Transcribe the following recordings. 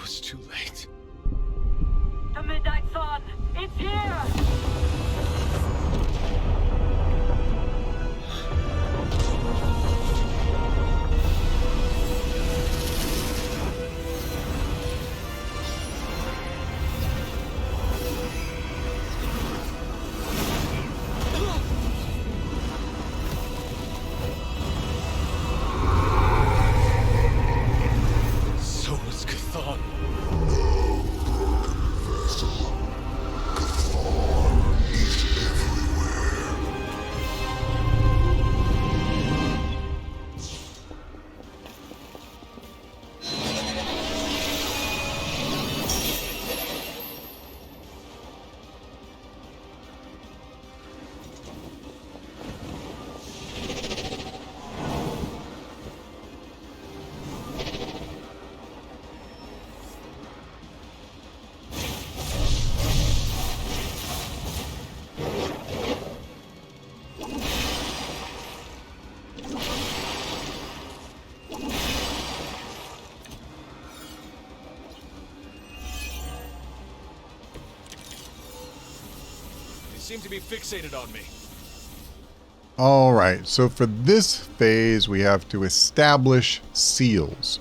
was too late. The Midnight Sun! It's here! So was Chthon. Seem to be fixated on me. All right, so for this phase, we have to establish seals.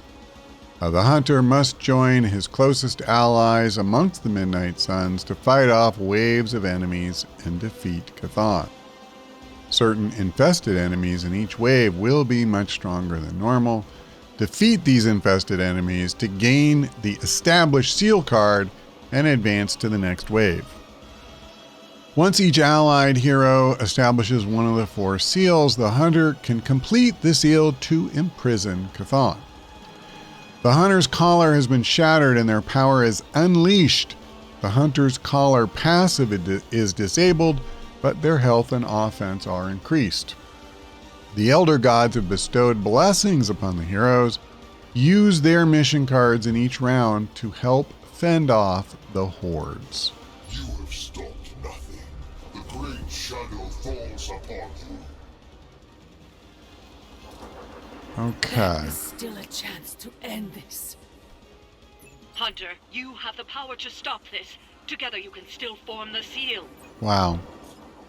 The hunter must join his closest allies amongst the Midnight Suns to fight off waves of enemies and defeat Chthon. Certain infested enemies in each wave will be much stronger than normal. Defeat these infested enemies to gain the established seal card and advance to the next wave. Once each allied hero establishes one of the 4 seals, the hunter can complete the seal to imprison Chthon. The hunter's collar has been shattered and their power is unleashed. The hunter's collar passive is disabled, but their health and offense are increased. The Elder Gods have bestowed blessings upon the heroes. Use their mission cards in each round to help fend off the hordes. You have stopped nothing. The great shadow falls upon you. Okay. There's still a chance to end this. Hunter, you have the power to stop this. Together you can still form the seal. Wow.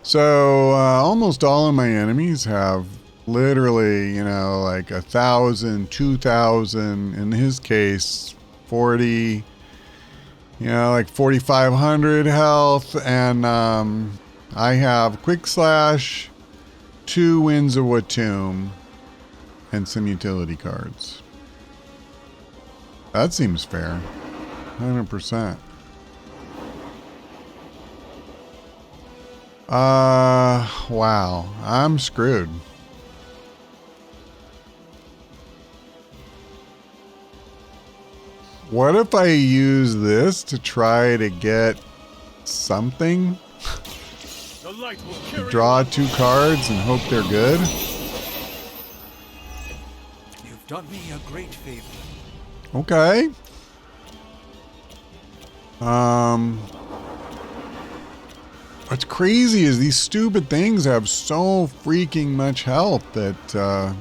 So almost all of my enemies have literally, like 1,000, 2,000, in his case, 40, like 4,500 health. And I have Quick Slash, 2 Winds of Watum, and some utility cards. That seems fair. 100%. Wow. I'm screwed. What if I use this to try to get something? The light will carry Draw 2 cards and hope they're good? You've done me a great favor. Okay. What's crazy is these stupid things have so freaking much health that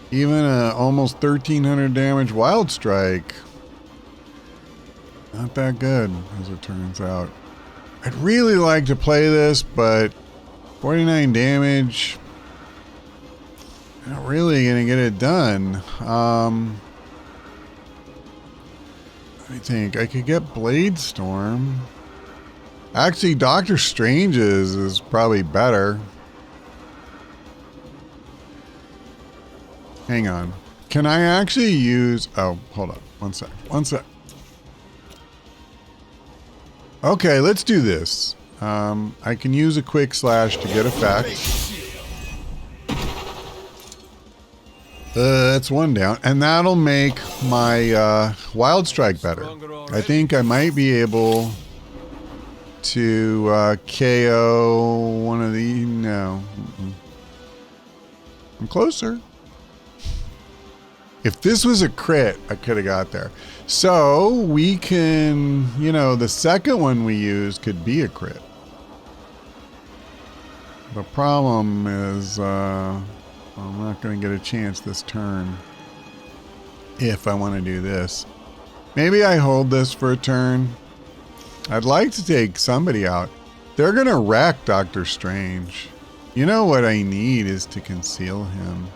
even a almost 1,300 damage Wild Strike, not that good, as it turns out. I'd really like to play this, but 49 damage, not really gonna get it done. Let me think. I could get Blade Storm. Actually, Doctor Strange's is probably better. Hang on. Can I actually use... Oh, hold up. One sec. Okay, let's do this. I can use a Quick Slash to get effect. That's 1 down. And that'll make my Wild Strike better. I think I might be able to KO one of these. No. I'm closer. If this was a crit, I could have got there. So we can, the second one we use could be a crit. The problem is I'm not going to get a chance this turn if I want to do this. Maybe I hold this for a turn. I'd like to take somebody out. They're going to wreck Doctor Strange. You know what I need is to conceal him.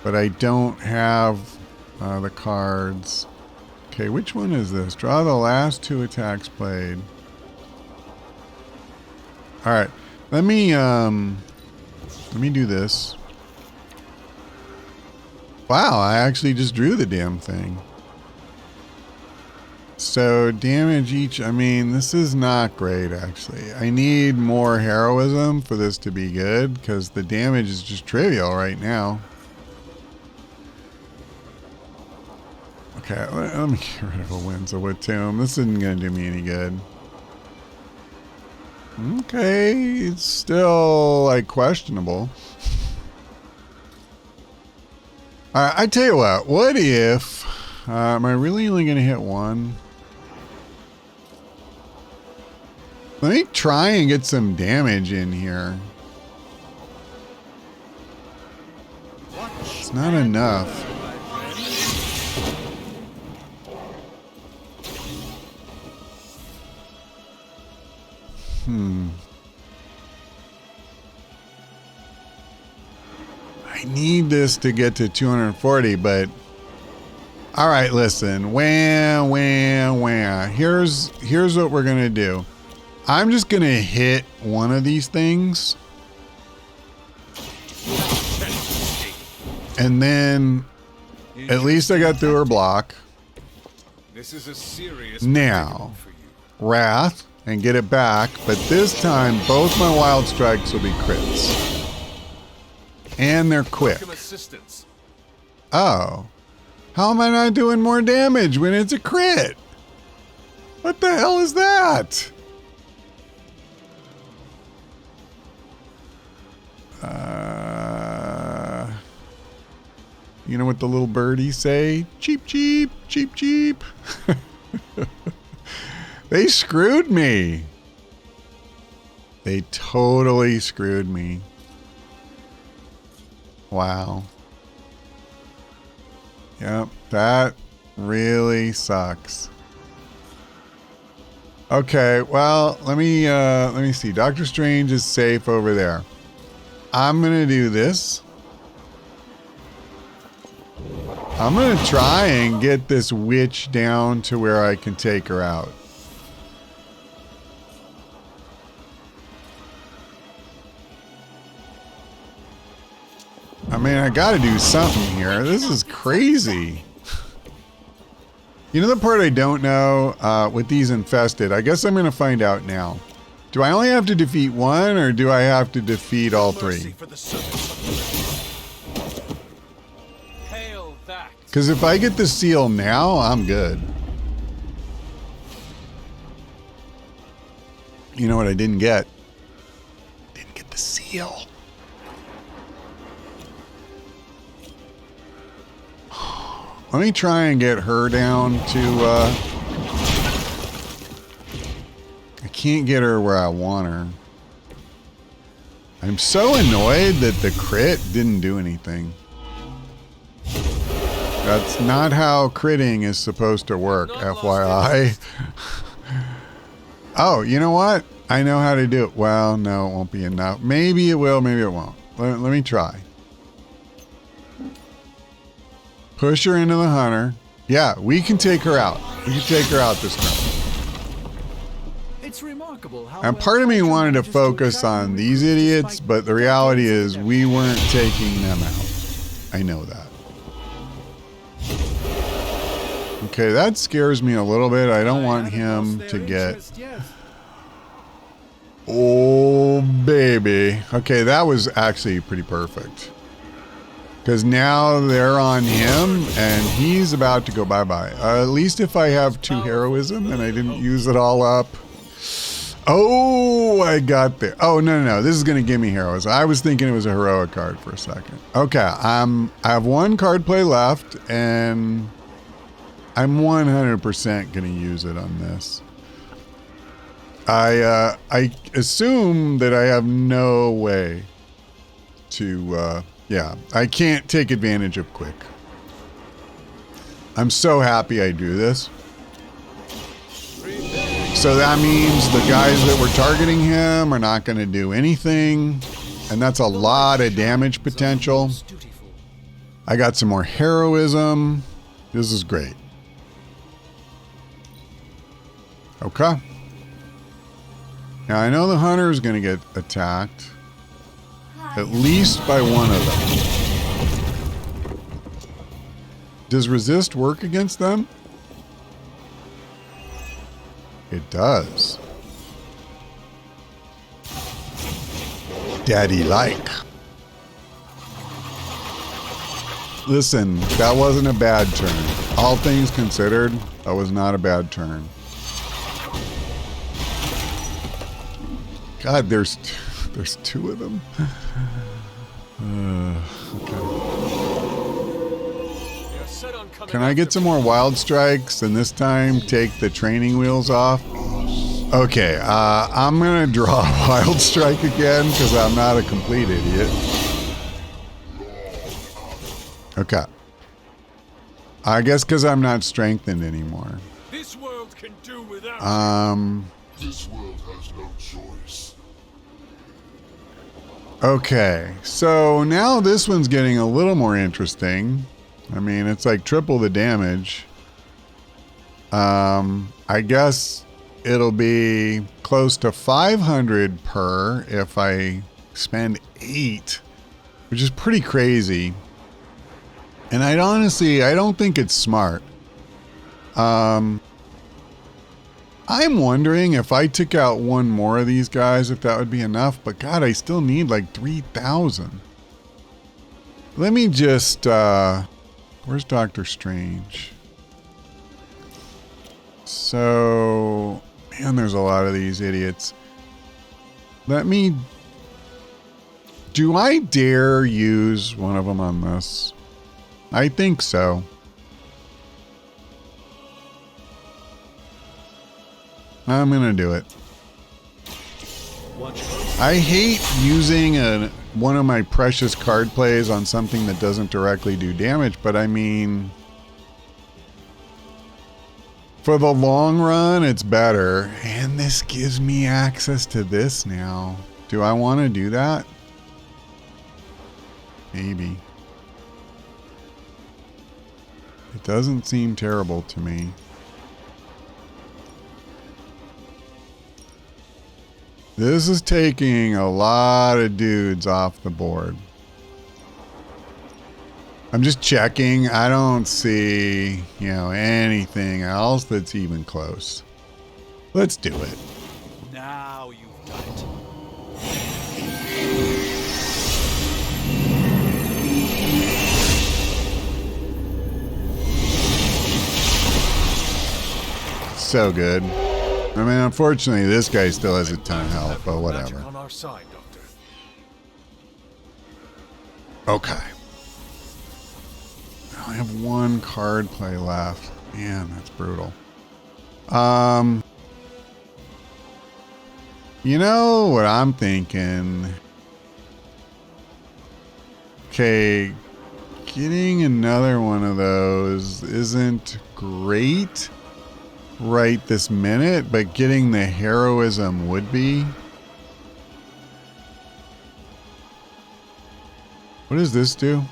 But I don't have the cards. Okay, which one is this? Draw the last 2 attacks played. All right, let me do this. Wow, I actually just drew the damn thing. So damage each, I mean, this is not great actually. I need more heroism for this to be good because the damage is just trivial right now. Okay, let me get rid of a Winds of Tomb. This isn't going to do me any good. Okay, it's still like questionable. Alright, I tell you what if, am I really only going to hit one? Let me try and get some damage in here. It's not enough. I need this to get to 240, but all right, listen. Wham, wham, wham. Here's what we're gonna do. I'm just gonna hit one of these things, and then at least I got through her block. This is a serious Now, predicament for you. Wrath and get it back, but this time both my wild strikes will be crits. And they're quick. Welcome assistance. Oh. How am I not doing more damage when it's a crit? What the hell is that? You know what the little birdies say? Cheep, cheep, cheep, cheep. They screwed me. They totally screwed me. Wow. Yep, that really sucks. Okay, well, let me see. Doctor Strange is safe over there. I'm gonna do this. I'm gonna try and get this witch down to where I can take her out. I mean, I gotta do something here. This is crazy. You know the part I don't know with these infested? I guess I'm gonna find out now. Do I only have to defeat one, or do I have to defeat all three? Because if I get the seal now, I'm good. You know what I didn't get? Didn't get the seal. Let me try and get her down to, I can't get her where I want her. I'm so annoyed that the crit didn't do anything. That's not how critting is supposed to work, FYI. Oh, you know what? I know how to do it. Well, no, it won't be enough. Maybe it will, maybe it won't. Let me try. Push her into the hunter. Yeah, we can take her out. We can take her out this time. It's remarkable how And part of me wanted to focus on these idiots, but the reality is we weren't taking them out. I know that. Okay, that scares me a little bit. I don't want him to get... Oh, baby. Okay, that was actually pretty perfect. Because now they're on him, and he's about to go bye-bye. At least if I have 2 heroism, and I didn't use it all up. Oh, I got there. Oh, no. This is going to give me heroism. I was thinking it was a heroic card for a second. Okay, I have 1 card play left, and I'm 100% going to use it on this. I assume that I have no way to... yeah, I can't take advantage of quick. I'm so happy I do this. So that means the guys that were targeting him are not going to do anything. And that's a lot of damage potential. I got some more heroism. This is great. Okay. Now I know the hunter is going to get attacked. At least by one of them. Does resist work against them? It does. Daddy like. Listen, that wasn't a bad turn. All things considered, that was not a bad turn. God, there's two of them. Okay. Can I get some more wild strikes and this time take the training wheels off? Okay, I'm gonna draw a wild strike again because I'm not a complete idiot. Okay. I guess because I'm not strengthened anymore. This world can do without. This world has no choice. Okay, so now this one's getting a little more interesting. I mean, it's like triple the damage. I guess it'll be close to 500 per if I spend 8, which is pretty crazy. And I don't think it's smart. I'm wondering if I took out one more of these guys, if that would be enough. But God, I still need like 3,000. Let me just, where's Doctor Strange? So, man, there's a lot of these idiots. Do I dare use one of them on this? I think so. I'm gonna do it. I hate using one of my precious card plays on something that doesn't directly do damage, but I mean, for the long run, it's better. And this gives me access to this now. Do I want to do that? Maybe. It doesn't seem terrible to me. This is taking a lot of dudes off the board. I'm just checking. I don't see, anything else that's even close. Let's do it. Now you've done it. So good. I mean, unfortunately, this guy still has a ton of health, but whatever. On our side, Doctor. Okay. I only have one card play left. Man, that's brutal. You know what I'm thinking? Okay, getting another one of those isn't great right this minute, but getting the heroism would be. What does this do?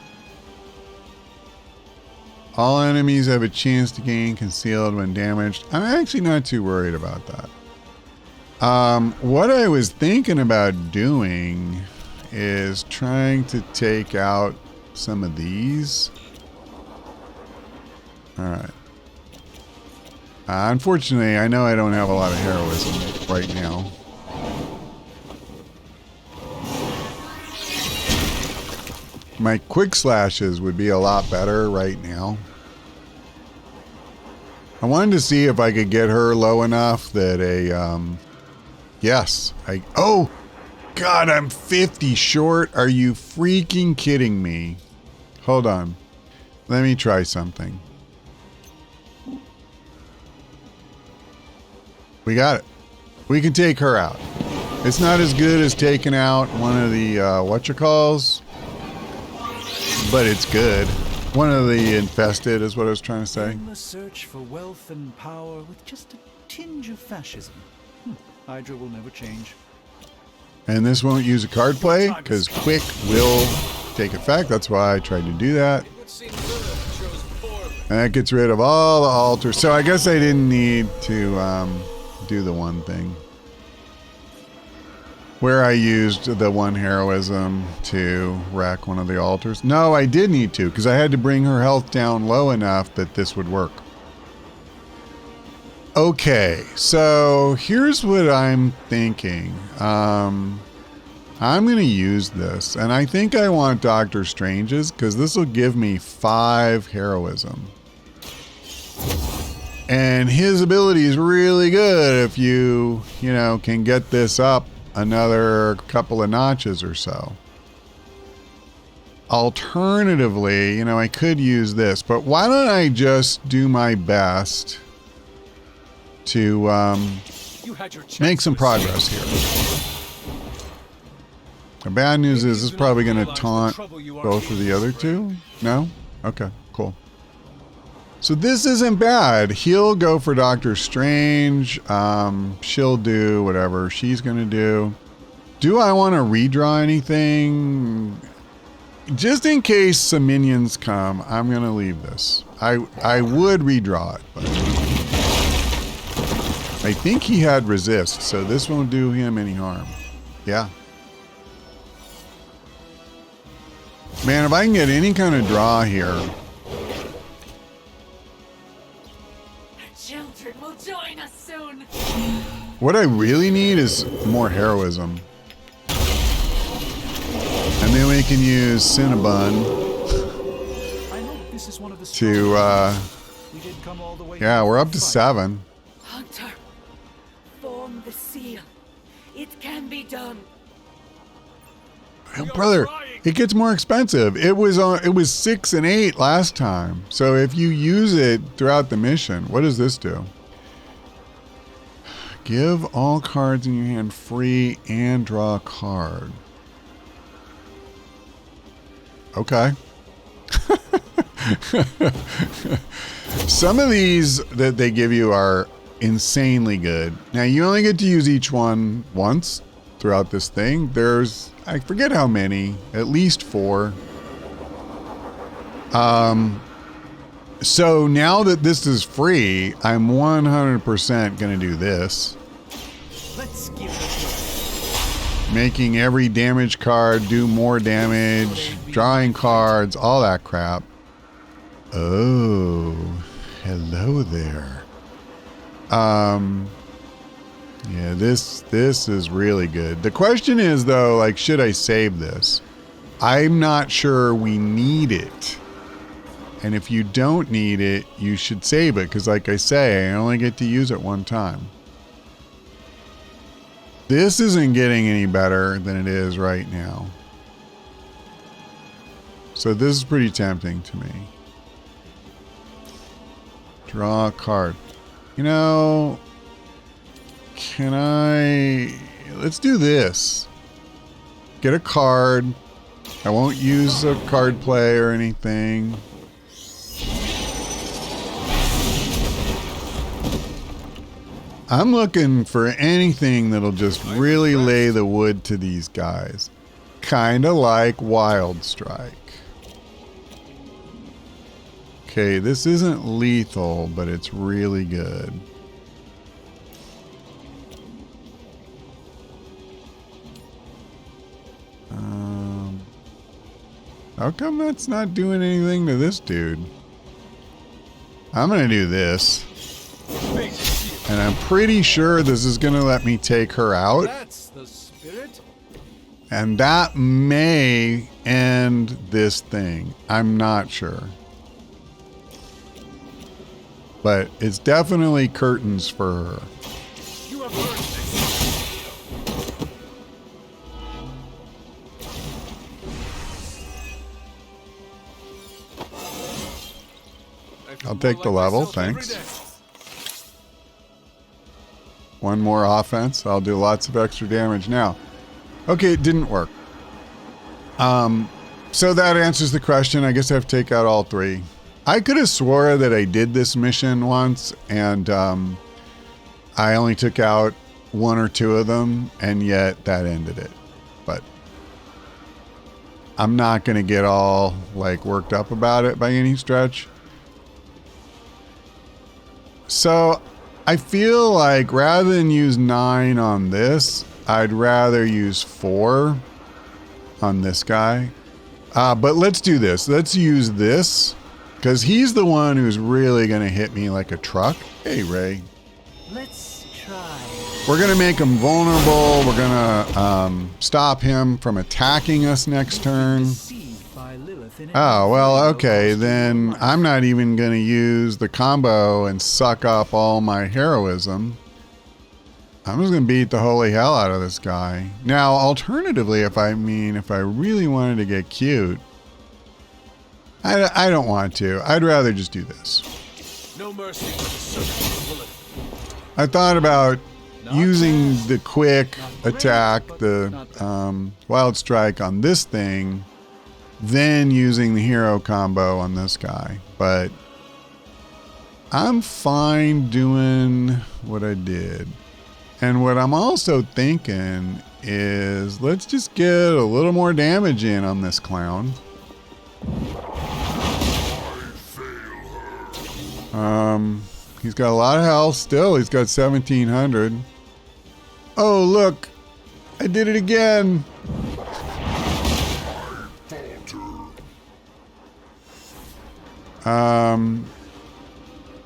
All enemies have a chance to gain concealed when damaged. I'm actually not too worried about that. What I was thinking about doing is trying to take out some of these. All right. Unfortunately, I know I don't have a lot of heroism right now. My quick slashes would be a lot better right now. I wanted to see if I could get her low enough that oh, God, I'm 50 short. Are you freaking kidding me? Hold on. Let me try something. We got it. We can take her out. It's not as good as taking out one of the whatchamacalls, but it's good. One of the infested is what I was trying to say. In the search for wealth and power with just a tinge of fascism. Hydra will never change. And this won't use a card play because quick will take effect. That's why I tried to do that. It would seem Lilith chose poorly. And that gets rid of all the altars. So I guess I didn't need to do the one thing where I used the one heroism to wreck one of the altars. No, I did need to because I had to bring her health down low enough that this would work. Okay, so here's what I'm thinking. I'm going to use this, and I think I want Doctor Strange's because this will give me 5 heroism. And his ability is really good if you know, can get this up another couple of notches or so. Alternatively, you know, I could use this, but why don't I just do my best to You had your chance make some to progress here. The bad news is this is probably going to taunt both of the other two. No? Okay, cool. So this isn't bad. He'll go for Doctor Strange. She'll do whatever she's going to do. Do I want to redraw anything? Just in case some minions come, I'm going to leave this. I would redraw it, but I think he had resist, so this won't do him any harm. Yeah. Man, if I can get any kind of draw here. The children will join us soon. What I really need is more heroism. And then we can use Cinnabon I hope this is one of the to, we did come all the way yeah, we're up to fight. 7. Hunter, form the seal. It can be done. Oh, brother, it gets more expensive. It was 6 and 8 last time. So if you use it throughout the mission, what does this do? Give all cards in your hand free and draw a card. Okay. Some of these that they give you are insanely good. Now you only get to use each one once throughout this thing. There's, I forget how many, at least 4. So now that this is free, I'm 100% going to do this. Let's give it a try. Making every damage card do more damage, drawing cards, all that crap. Oh, hello there. Yeah, this is really good. The question is though, like, should I save this? I'm not sure we need it. And if you don't need it, you should save it because like I say, I only get to use it one time. This isn't getting any better than it is right now. So this is pretty tempting to me. Draw a card. You know, let's do this. Get a card. I won't use a card play or anything. I'm looking for anything that'll just really lay the wood to these guys. Kinda like Wild Strike. Okay, this isn't lethal, but it's really good. How come that's not doing anything to this dude? I'm gonna do this. And I'm pretty sure this is gonna let me take her out. That's the spirit. And that may end this thing. I'm not sure. But it's definitely curtains for her. You have earned this. I'll take the level, thanks. One more offense. I'll do lots of extra damage now. Okay, it didn't work. So that answers the question. I guess I have to take out all 3. I could have swore that I did this mission once, and I only took out 1 or 2 of them, and yet that ended it. But I'm not going to get all like worked up about it by any stretch. So I feel like rather than use 9 on this, I'd rather use 4 on this guy. But let's do this. Let's use this because he's the one who's really going to hit me like a truck. Hey, Ray. Let's try. We're going to make him vulnerable. We're going to stop him from attacking us next turn. Deceived by Lilith in Oh, well, okay. Then I'm not even going to use the combo and suck up all my heroism. I'm just going to beat the holy hell out of this guy. Now, alternatively, if I really wanted to get cute, I don't want to. I'd rather just do this. No mercy for the servant of Lilith. I thought about using the quick attack, the wild strike on this thing, then using the hero combo on this guy. But I'm fine doing what I did. And what I'm also thinking is let's just get a little more damage in on this clown. He's got a lot of health still. He's got 1,700. Oh, look. I did it again. I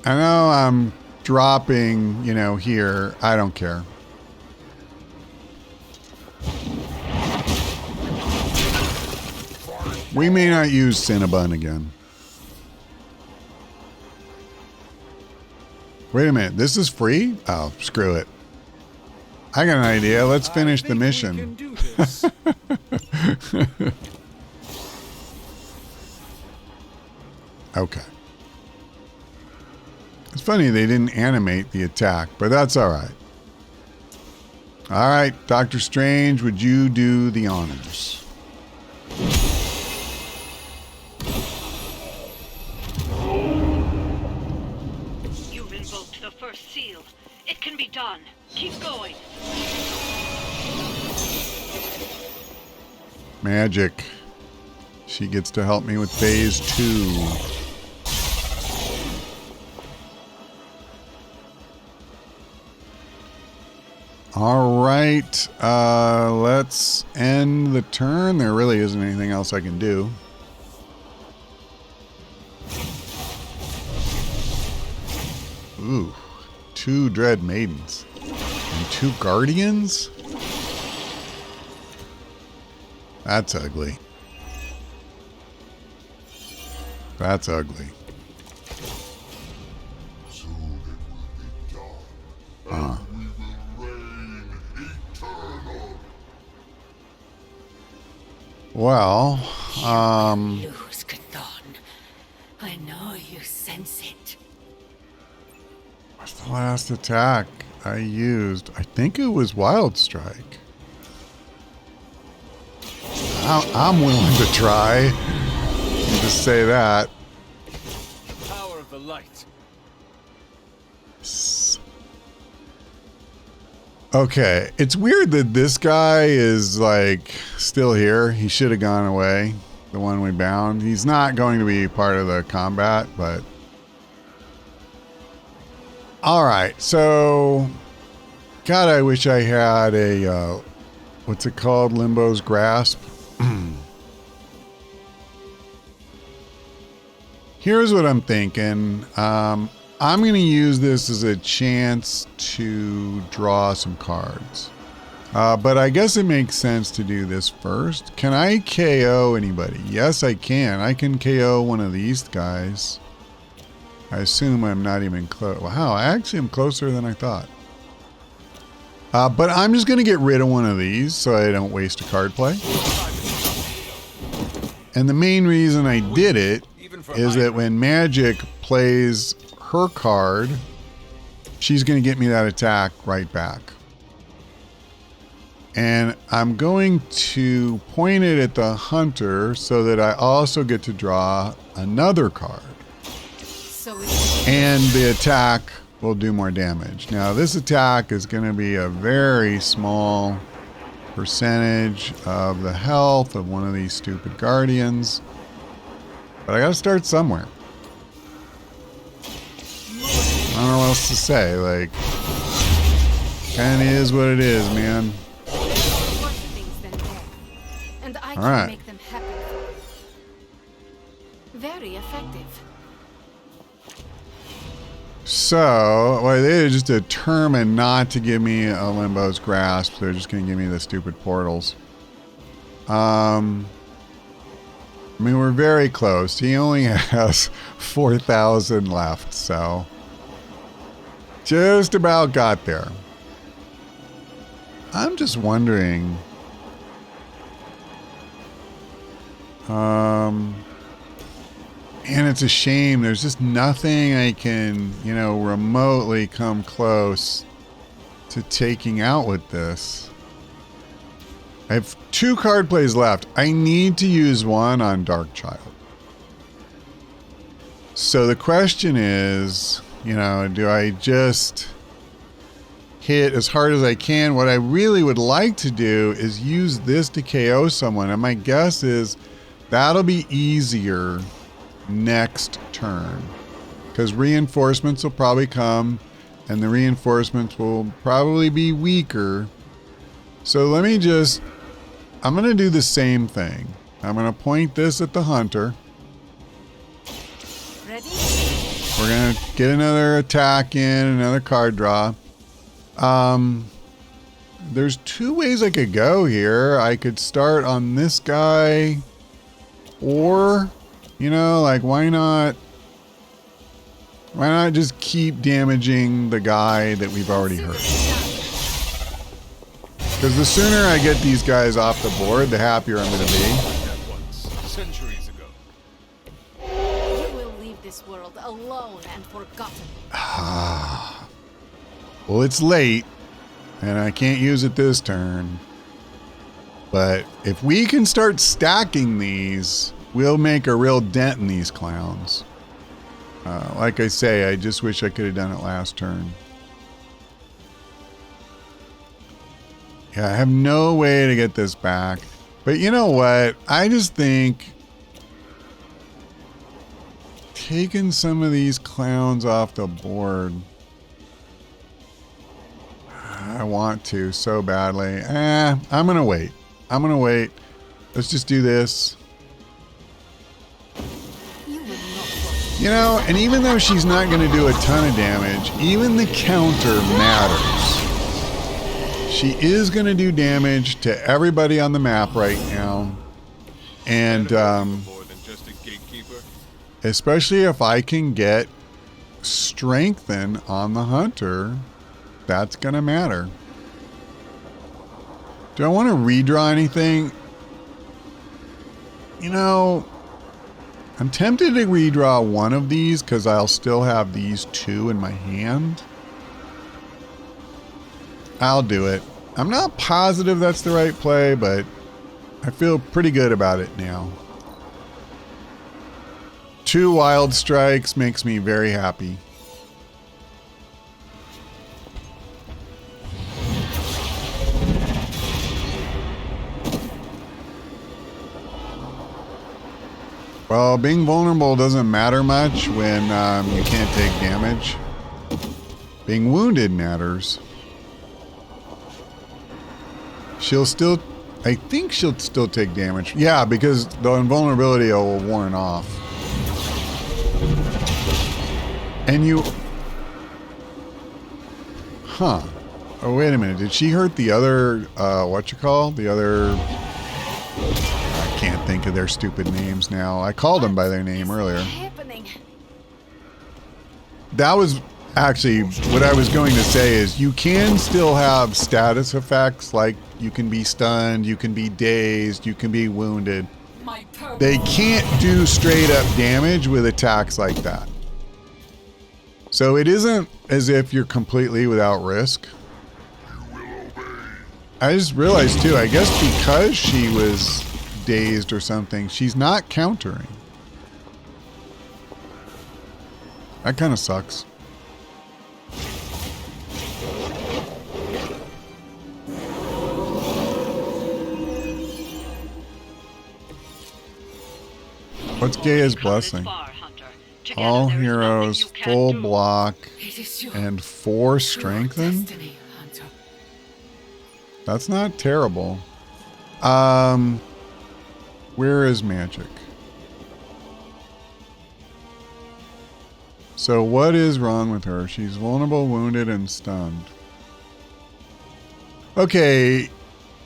know I'm dropping, here. I don't care. We may not use Cinnabon again. Wait a minute. This is free? Oh, screw it. I got an idea. Let's finish the mission. We can do this. Okay. It's funny they didn't animate the attack, but that's all right. All right, Doctor Strange, would you do the honors? You've invoked the first seal. It can be done. Keep going. Magic. She gets to help me with phase 2. All right, let's end the turn. There really isn't anything else I can do. Ooh, 2 Dread Maidens and 2 Guardians? That's ugly. That's ugly. Soon it will be done, and we will reign eternal. Well, Lose, Chthon. I know you sense it. what's the last attack I used? I think it was Wild Strike. I'm willing to try. Just say that. The power of the light. Okay, it's weird that this guy is like still here. He should have gone away. The one we bound. He's not going to be part of the combat, but all right. So, God, I wish I had a what's it called? Limbo's Grasp. Here's what I'm thinking. I'm going to use this as a chance to draw some cards. But I guess it makes sense to do this first. Can I KO anybody? Yes, I can. I can KO one of these guys. I assume I'm not even close. Wow, I actually am closer than I thought. But I'm just going to get rid of one of these so I don't waste a card play. And the main reason I did it is that when Magic plays her card, she's going to get me that attack right back. And I'm going to point it at the hunter so that I also get to draw another card. So it's And the attack will do more damage. Now this attack is going to be a very small percentage of the health of one of these stupid guardians. But I gotta start somewhere. I don't know what else to say. Like, kinda is what it is, man. Worse things than death, and I can Alright. make them happen. Very effective. So, well, they're just determined not to give me a Limbo's Grasp. They're just going to give me the stupid portals. I mean, we're very close. He only has 4,000 left, so just about got there. I'm just wondering. And it's a shame. There's just nothing I can, you know, remotely come close to taking out with this. I have 2 card plays left. I need to use one on Darkchild. So the question is, you know, do I just hit as hard as I can? What I really would like to do is use this to KO someone. And my guess is that'll be easier next turn, because reinforcements will probably come and the reinforcements will probably be weaker. So let me just, I'm going to do the same thing. I'm going to point this at the hunter. Ready? We're going to get another attack in, another card draw. There's 2 ways I could go here. I could start on this guy, or, you know, like, why not just keep damaging the guy that we've already hurt? Because the sooner I get these guys off the board, the happier I'm going to be. At once, centuries ago. You will leave this world alone and forgotten. Well, it's late, and I can't use it this turn. But if we can start stacking these, we'll make a real dent in these clowns. Like I say, I just wish I could have done it last turn. Yeah, I have no way to get this back. But you know what? I just think taking some of these clowns off the board, I want to so badly. I'm going to wait. I'm going to wait. Let's just do this. You know, and even though she's not going to do a ton of damage, even the counter matters. She is going to do damage to everybody on the map right now. And More than just a gatekeeper. especially if I can get strengthen on the hunter, that's going to matter. Do I want to redraw anything? You know, I'm tempted to redraw one of these because I'll still have these 2 in my hand. I'll do it. I'm not positive that's the right play, but I feel pretty good about it now. 2 wild strikes makes me very happy. Well, being vulnerable doesn't matter much when you can't take damage. Being wounded matters. She'll still, I think she'll still take damage. Yeah, because the invulnerability will worn off. And you, huh? Oh, wait a minute. Did she hurt the other, the other, I can't think of their stupid names now. I called them by their name earlier. Happening. That was actually what I was going to say is you can still have status effects, like you can be stunned, you can be dazed, you can be wounded. They can't do straight up damage with attacks like that. So it isn't as if you're completely without risk. I just realized too, I guess because she was dazed or something, she's not countering. That kind of sucks. What's Gaia's You've come this blessing? far, Hunter. Together, All there is nothing heroes, you can't full do. block, It is your and 4 true strengthen? destiny, Hunter. That's not terrible. Where is magic? So what is wrong with her? She's vulnerable, wounded, and stunned. Okay,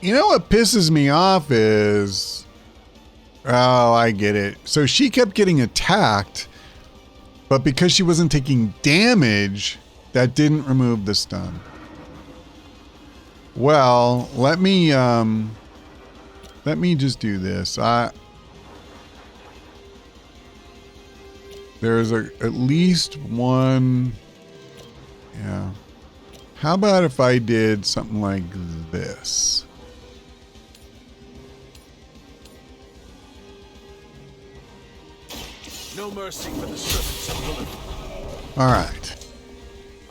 you know what pisses me off is... Oh, I get it. So she kept getting attacked, but because she wasn't taking damage, that didn't remove the stun. Well, let me just do this. There's at least one. Yeah. How about if I did something like this? No mercy for the servants of Lilith. All right.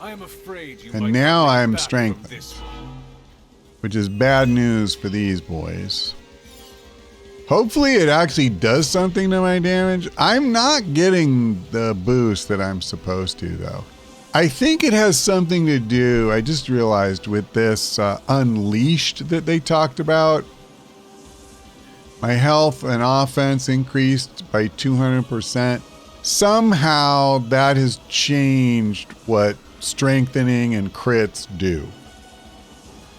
I am afraid you And might now not make I'm back from strengthened. this. Which is bad news for these boys. Hopefully it actually does something to my damage. I'm not getting the boost that I'm supposed to, though. I think it has something to do, I just realized, with this Unleashed that they talked about. My health and offense increased by 200%. Somehow that has changed what strengthening and crits do.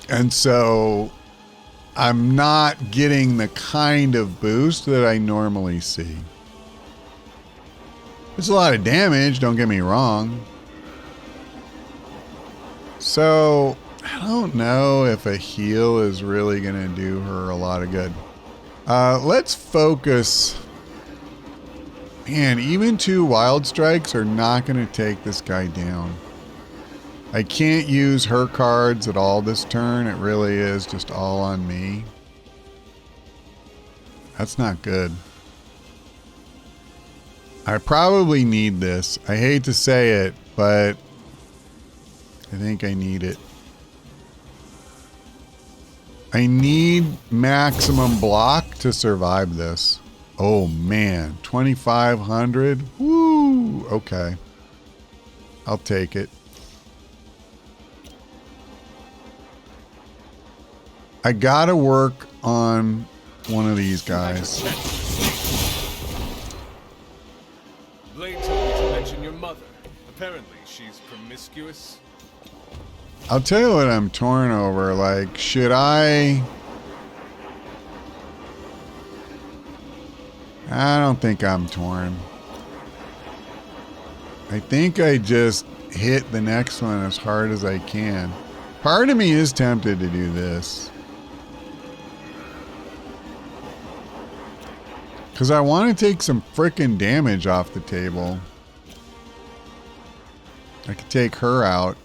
And so I'm not getting the kind of boost that I normally see. It's a lot of damage, don't get me wrong. So I don't know if a heal is really going to do her a lot of good. Let's focus. Man, even 2 wild strikes are not going to take this guy down. I can't use her cards at all this turn. It really is just all on me. That's not good. I probably need this. I hate to say it, but I think I need it. I need maximum block to survive this. Oh man, 2,500? Woo! Okay. I'll take it. I gotta work on one of these guys. Blade told me to mention your mother. Apparently, she's promiscuous. I'll tell you what I'm torn over. Like, should I don't think I'm torn. I think I just hit the next one as hard as I can. Part of me is tempted to do this. Because I want to take some frickin' damage off the table. I could take her out.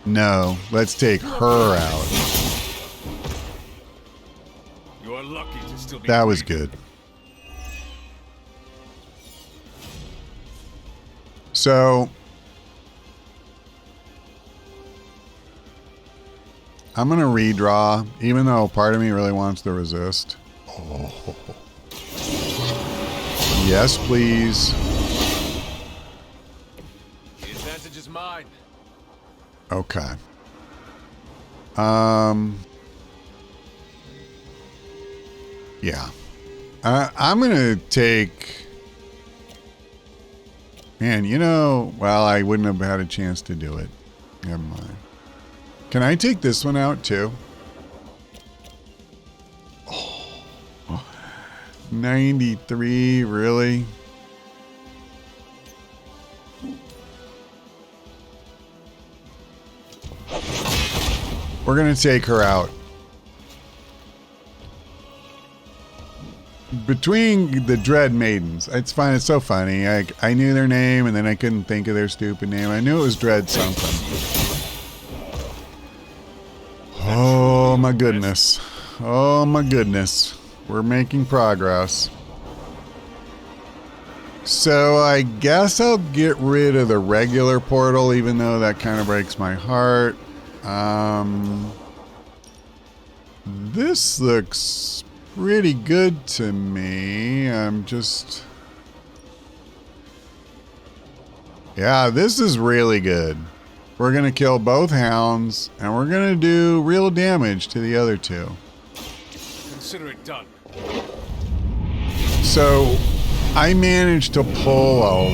No, let's take her out. You are lucky to still be That was breathing. good. So I'm going to redraw, even though part of me really wants to resist. Oh. Yes, please. The advantage is mine. Okay. Yeah. I'm going to take... Man, you know... Well, I wouldn't have had a chance to do it. Never mind. Can I take this one out, too? Oh. 93, really? We're going to take her out. Between the Dread Maidens, it's fine. It's so funny. I knew their name, and then I couldn't think of their stupid name. I knew it was Dread something. Oh, my goodness. Oh, my goodness. We're making progress. So I guess I'll get rid of the regular portal, even though that kind of breaks my heart. This looks pretty good to me. I'm just... Yeah, this is really good. We're going to kill both hounds, and we're going to do real damage to the other two. Consider it done. So, I managed to pull a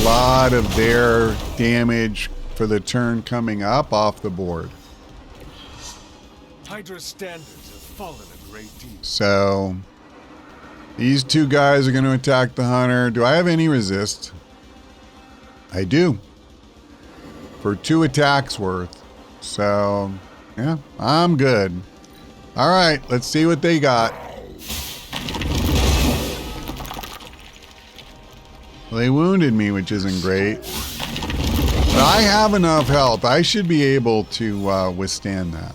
lot of their damage for the turn coming up off the board. Hydra's standards have fallen a great deal. So, these two guys are going to attack the hunter. Do I have any resist? I do. For 2 attacks worth. So, yeah, I'm good. All right, let's see what they got. Well, they wounded me, which isn't great. But I have enough health. I should be able to withstand that.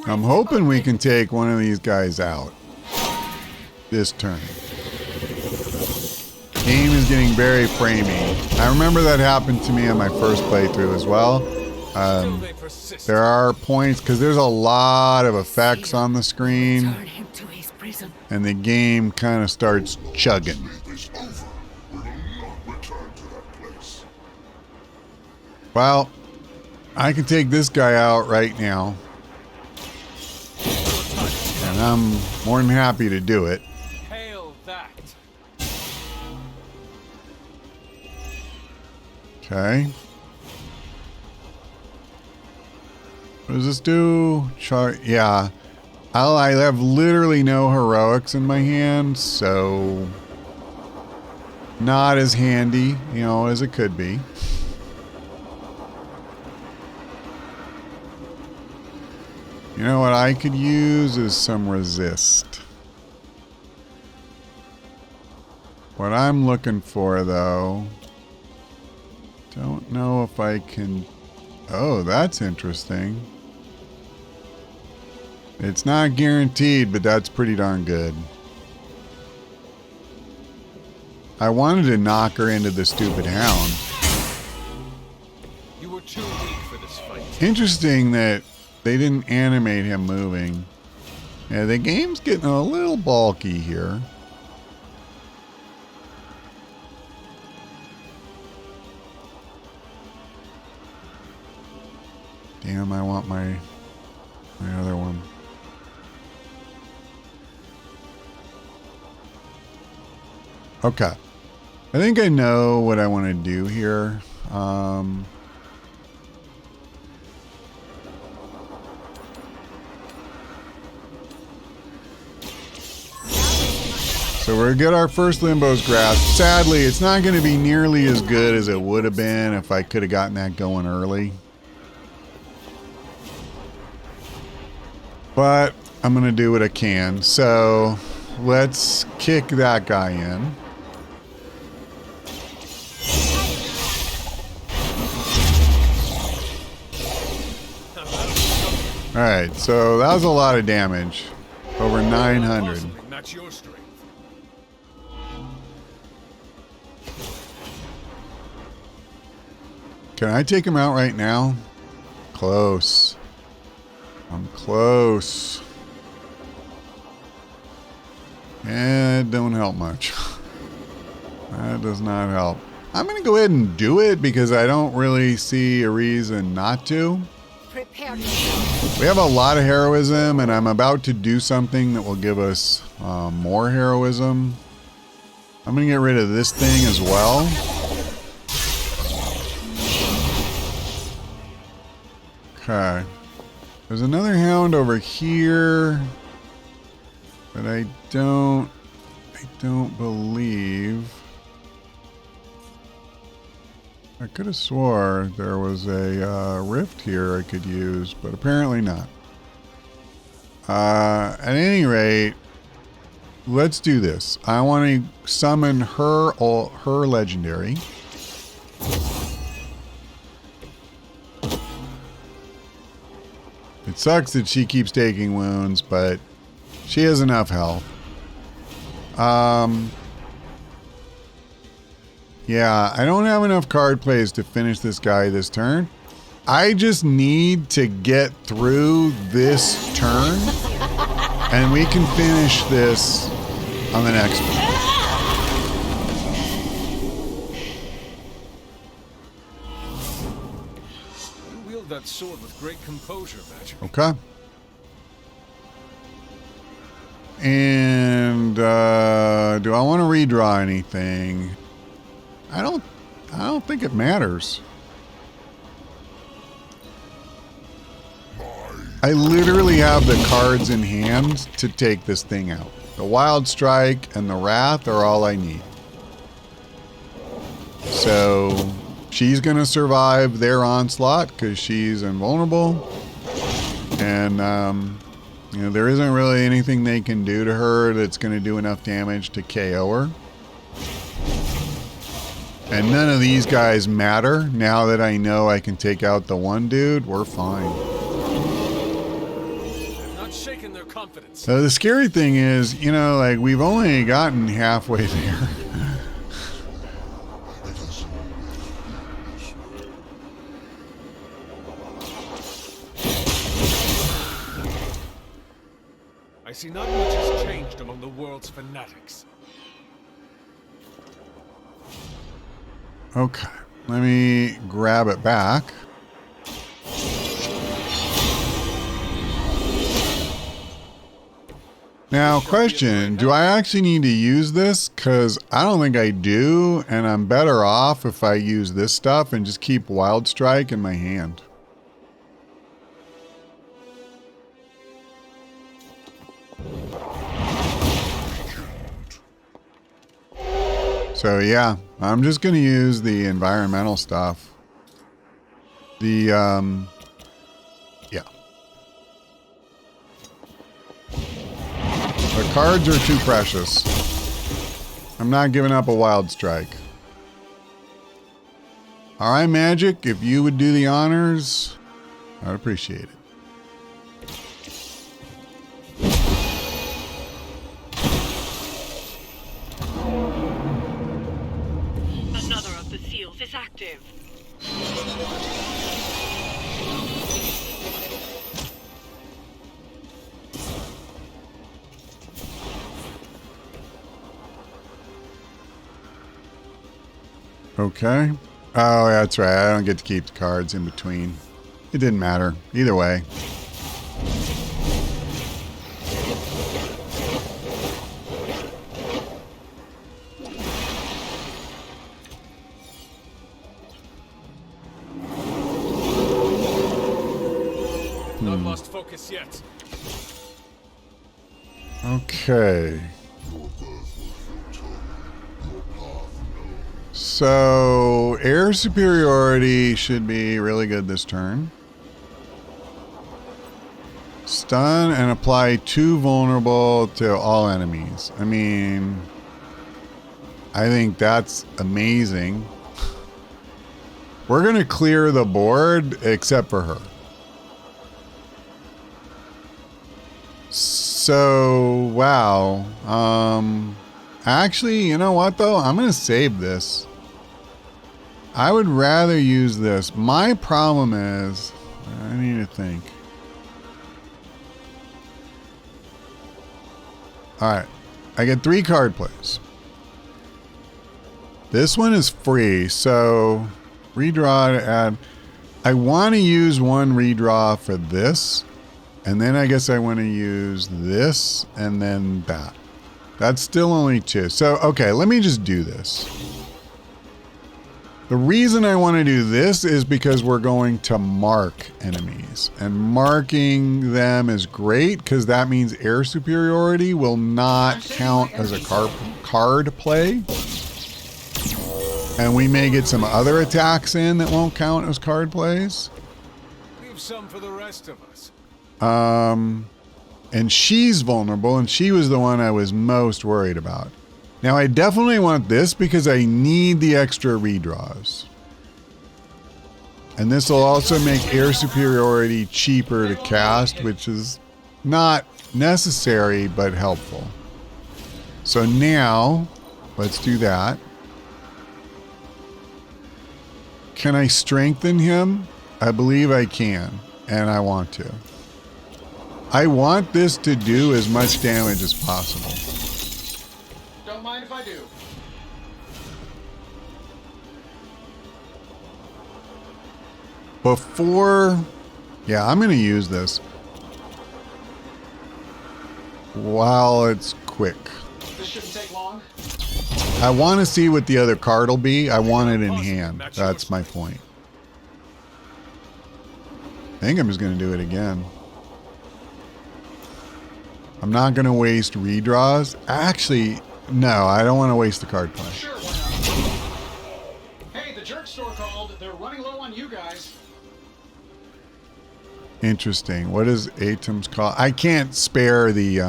I'm hoping we can take one of these guys out this turn. Game is getting very framey. I remember that happened to me on my first playthrough as well. There are points, because there's a lot of effects on the screen, Turn him to his prison. and the game kind of starts chugging. It's over. We will not return to that place. Well, I can take this guy out right now, and I'm more than happy to do it. Hail that. Okay. What does this do? Yeah. I have literally no heroics in my hand, so not as handy, as it could be. You know what I could use is some resist. What I'm looking for, though, don't know if I can... Oh, that's interesting. It's not guaranteed, but that's pretty darn good. I wanted to knock her into the stupid hound. You were too weak for this fight. Interesting that they didn't animate him moving. Yeah, the game's getting a little bulky here. Damn, I want my other one. Okay. I think I know what I want to do here. So we're going to get our first Limbo's Grasp. Sadly, it's not going to be nearly as good as it would have been if I could have gotten that going early. But I'm going to do what I can. So let's kick that guy in. Alright, so that was a lot of damage. Over 900. Possibly not your strength. Can I take him out right now? Close. I'm close. It don't help much. That does not help. I'm going to go ahead and do it because I don't really see a reason not to. Prepare yourself. We have a lot of heroism, and I'm about to do something that will give us more heroism. I'm going to get rid of this thing as well. Okay. There's another hound over here, but I don't believe. I could have swore there was a rift here I could use, but apparently not. At any rate, let's do this. I want to summon her legendary. It sucks that she keeps taking wounds, but she has enough health. Yeah, I don't have enough card plays to finish this guy this turn. I just need to get through this turn, and we can finish this on the next one. You wield that sword with great composure, Magic. Okay. And do I want to redraw anything? I don't think it matters. I literally have the cards in hand to take this thing out. The Wild Strike and the Wrath are all I need. So she's going to survive their onslaught because she's invulnerable. And, you know, there isn't really anything they can do to her that's going to do enough damage to KO her. And none of these guys matter. Now that I know I can take out the one dude, we're fine. Shaken their confidence. So the scary thing is, you know, like we've only gotten halfway there. I see not much has changed among the world's fanatics. Okay, let me grab it back. Now, question, do I actually need to use this? Because I don't think I do, and I'm better off if I use this stuff and just keep Wild Strike in my hand. So yeah, I'm just going to use the environmental stuff. The, yeah. The cards are too precious. I'm not giving up a Wild Strike. All right, Magic, if you would do the honors, I'd appreciate it. Another of the seals is active. Okay. Oh, that's right. I don't get to keep the cards in between. It didn't matter. Either way. Not lost focus yet. Okay. So, air superiority should be really good this turn. Stun and apply 2 vulnerable to all enemies. I mean, I think that's amazing. We're going to clear the board except for her. So, wow. Actually, you know what though? I'm going to save this. I would rather use this. My problem is, I need to think. Alright, I get 3 card plays. This one is free, so redraw to add. I want to use 1 redraw for this, and then I guess I want to use this, and then that. That's still only 2. So, okay, let me just do this. The reason I want to do this is because we're going to mark enemies. And marking them is great because that means air superiority will not count as a card play. And we may get some other attacks in that won't count as card plays. Leave some for the rest of us. And she's vulnerable, and she was the one I was most worried about. Now, I definitely want this because I need the extra redraws. And this will also make air superiority cheaper to cast, which is not necessary, but helpful. So now, let's do that. Can I strengthen him? I believe I can, and I want to. I want this to do as much damage as possible. Don't mind if I do. Before... Yeah, I'm going to use this. While it's quick. This shouldn't take long. I want to see what the other card will be. I want it in hand. That's my point. I think I'm just going to do it again. I'm not going to waste redraws. Actually, no, I don't want to waste the card play. Sure, why not? Hey, the jerk store called. They're running low on you guys. Interesting. What is Atom's call? I can't spare the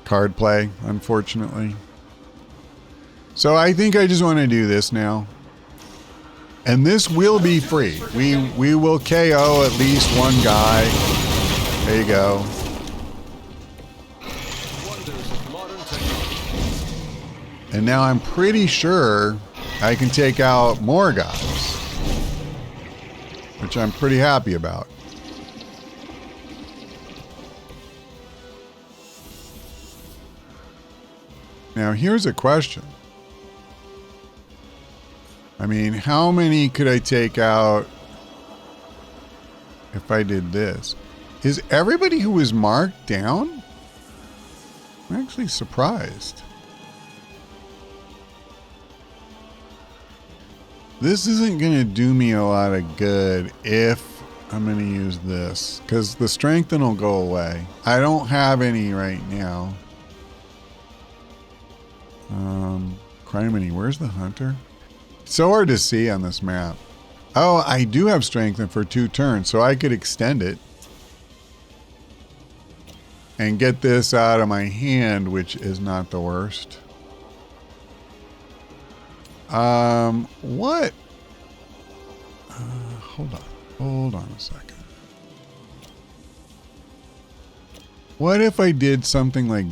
card play, unfortunately. So I think I just want to do this now. And this will be free. We will KO at least one guy. There you go. And now I'm pretty sure I can take out more guys, which I'm pretty happy about. Now here's a question. I mean, how many could I take out if I did this? Is everybody who was marked down? I'm actually surprised. This isn't going to do me a lot of good if I'm going to use this, because the strengthen will go away. I don't have any right now. Criminy, where's the hunter? So hard to see on this map. Oh, I do have strengthen for 2 turns, so I could extend it and get this out of my hand, which is not the worst. What? Hold on a second. What if I did something like,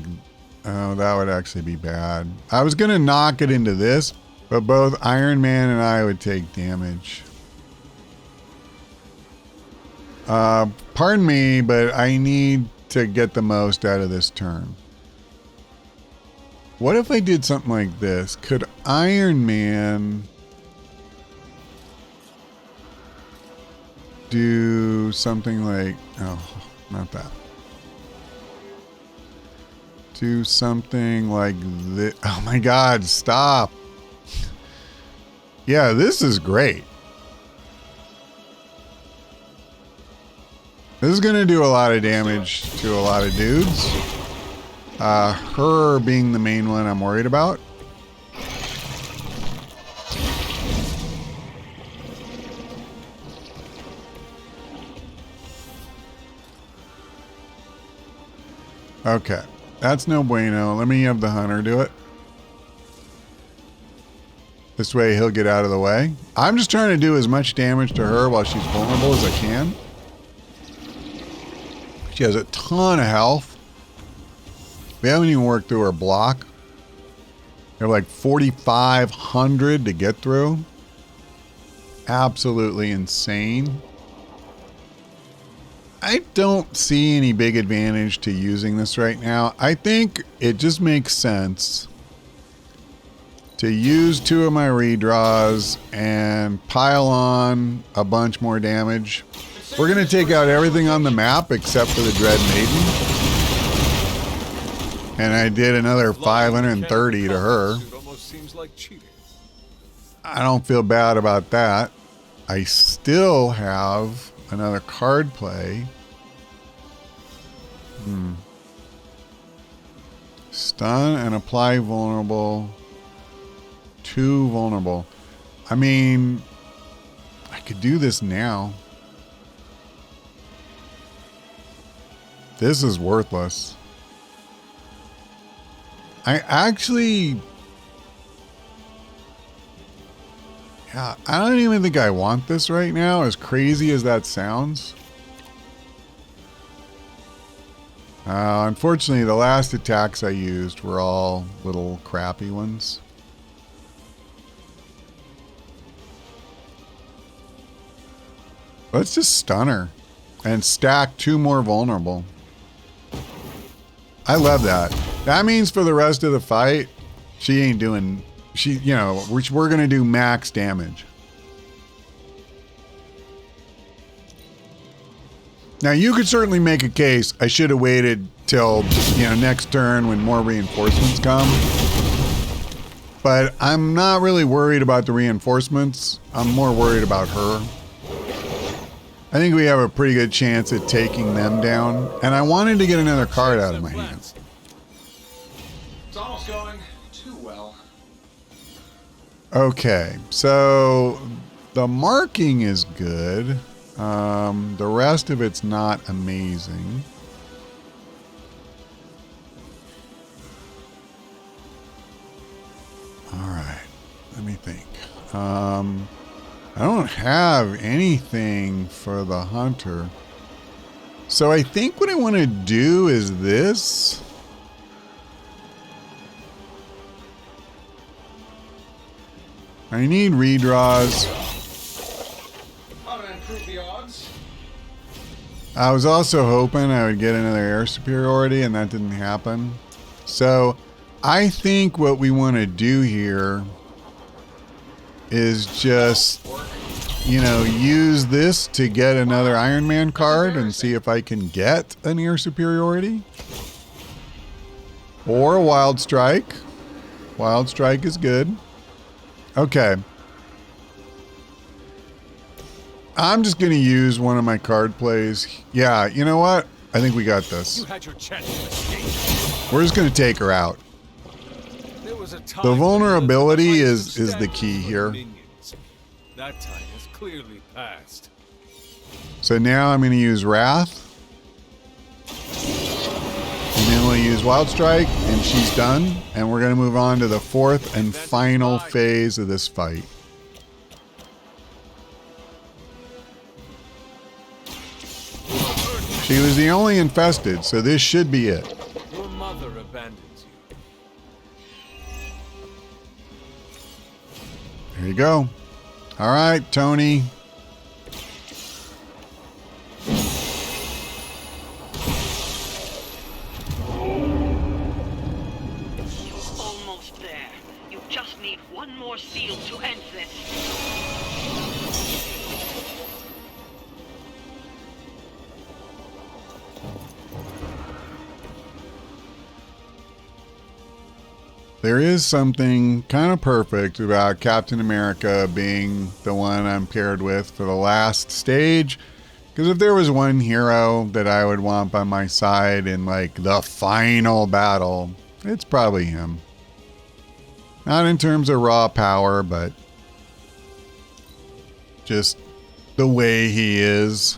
oh, that would actually be bad. I was going to knock it into this, but both Iron Man and I would take damage. Pardon me, but I need to get the most out of this turn. What if I did something like this? Could Iron Man do something like... Oh, not that. Do something like this. Oh my God, stop. Yeah, this is great. This is going to do a lot of damage to a lot of dudes. Her being the main one I'm worried about. Okay, that's no bueno. Let me have the hunter do it. This way he'll get out of the way. I'm just trying to do as much damage to her while she's vulnerable as I can. She has a ton of health. We haven't even worked through her block. They're like 4,500 to get through. Absolutely insane. I don't see any big advantage to using this right now. I think it just makes sense to use 2 of my redraws and pile on a bunch more damage. We're going to take out everything on the map except for the Dread Maiden. And I did another 530 to her. I don't feel bad about that. I still have another card play. Stun and apply vulnerable. 2 vulnerable. I mean, I could do this now. This is worthless. I actually... Yeah, I don't even think I want this right now, as crazy as that sounds. Unfortunately, the last attacks I used were all little crappy ones. Let's just stun her and stack 2 more vulnerable. I love that. That means for the rest of the fight, she ain't doing, you know, we're going to do max damage. Now you could certainly make a case I should have waited till, you know, next turn when more reinforcements come. But I'm not really worried about the reinforcements. I'm more worried about her. I think we have a pretty good chance at taking them down. And I wanted to get another card out of my hands. It's almost going too well. Okay, so the marking is good. The rest of it's not amazing. All right, let me think. I don't have anything for the hunter. So I think what I want to do is this. I need redraws. How to improve the odds? I was also hoping I would get another air superiority, and that didn't happen. So I think what we want to do here is just, you know, use this to get another Iron Man card and see if I can get an air superiority. Or a Wild Strike. Wild Strike is good. Okay. I'm just going to use one of my card plays. Yeah, you know what? I think we got this. You had your chance to escape. We're just going to take her out. There was a time The when vulnerability Lilith is the key here. minions. That time has clearly passed. So now I'm going to use Wrath. And then we'll use Wild Strike, and she's done. And we're going to move on to the 4th and final phase of this fight. She was the only infested, so this should be it. Your mother abandons you. There you go. All right, Tony. Almost there. You just need one more seal to end this. There is something kind of perfect about Captain America being the one I'm paired with for the last stage. Because if there was one hero that I would want by my side in like the final battle, it's probably him. Not in terms of raw power, but just the way he is.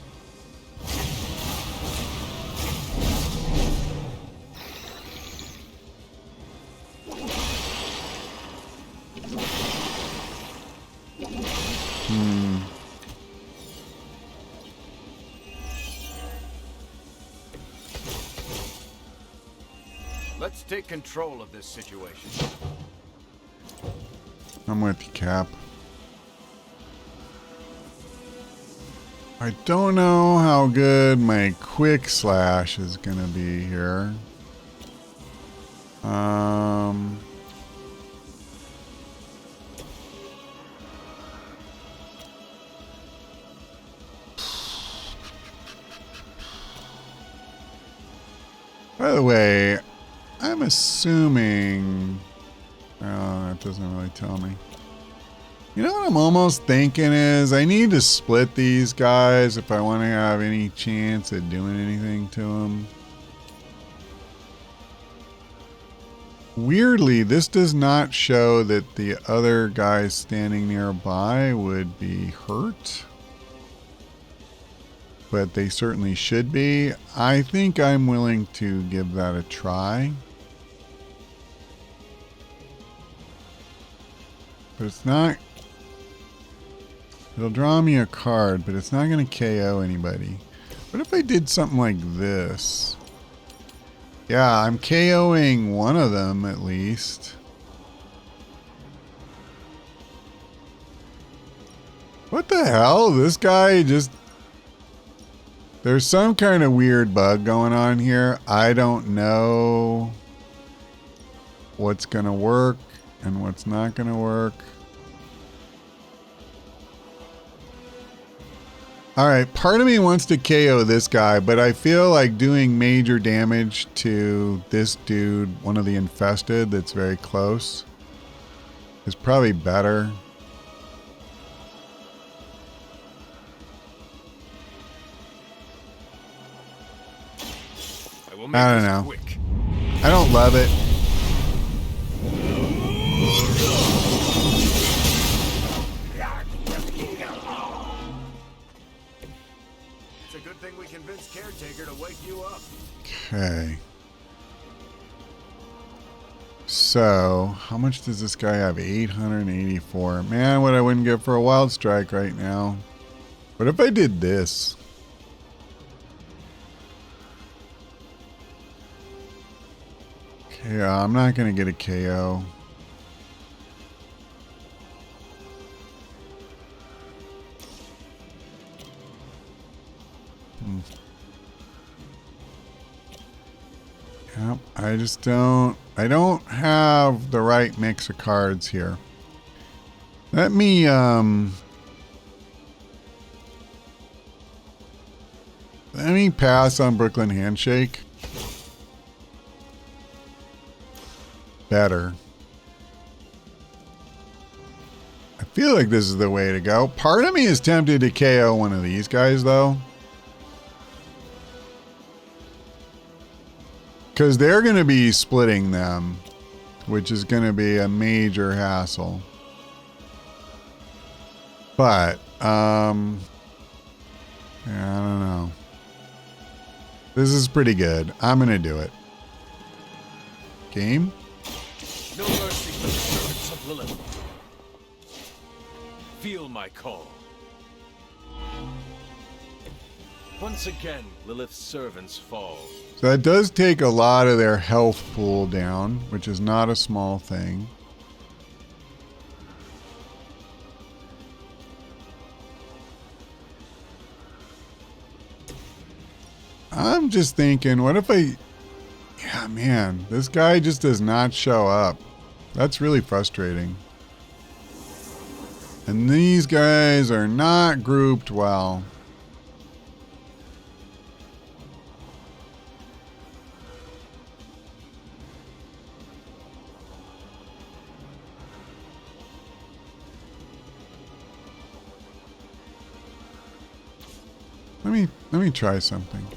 Let's take control of this situation. I'm with you, Cap. I don't know how good my quick slash is gonna be here. By the way, I'm assuming... Oh, that doesn't really tell me. You know what I'm almost thinking is I need to split these guys if I want to have any chance at doing anything to them. Weirdly, this does not show that the other guys standing nearby would be hurt. But they certainly should be. I think I'm willing to give that a try. But it's not... It'll draw me a card, but it's not going to KO anybody. What if I did something like this? Yeah, I'm KOing one of them at least. What the hell? This guy just There's some kind of weird bug going on here. I don't know what's going to work and what's not going to work. Alright, part of me wants to KO this guy, but I feel like doing major damage to this dude, one of the infested that's very close, is probably better. I don't know. Quick. I don't love it. It's a good thing we convinced Caretaker to wake you up. Okay. So, how much does this guy have? 884. Man, what I wouldn't get for a wild strike right now. What if I did this? Okay, I'm not going to get a KO. Yep, I just don't... I don't have the right mix of cards here. Let me pass on Brooklyn Handshake. Better. I feel like this is the way to go. Part of me is tempted to KO one of these guys, though. Because they're going to be splitting them, which is going to be a major hassle. But, yeah, I don't know. This is pretty good. I'm going to do it. Game? No mercy for the servants of Lilith. Feel my call. Once again, Lilith's servants fall. So that does take a lot of their health pool down, which is not a small thing. I'm just thinking, what if I... Yeah, man, this guy just does not show up. That's really frustrating. And these guys are not grouped well. Let me try something.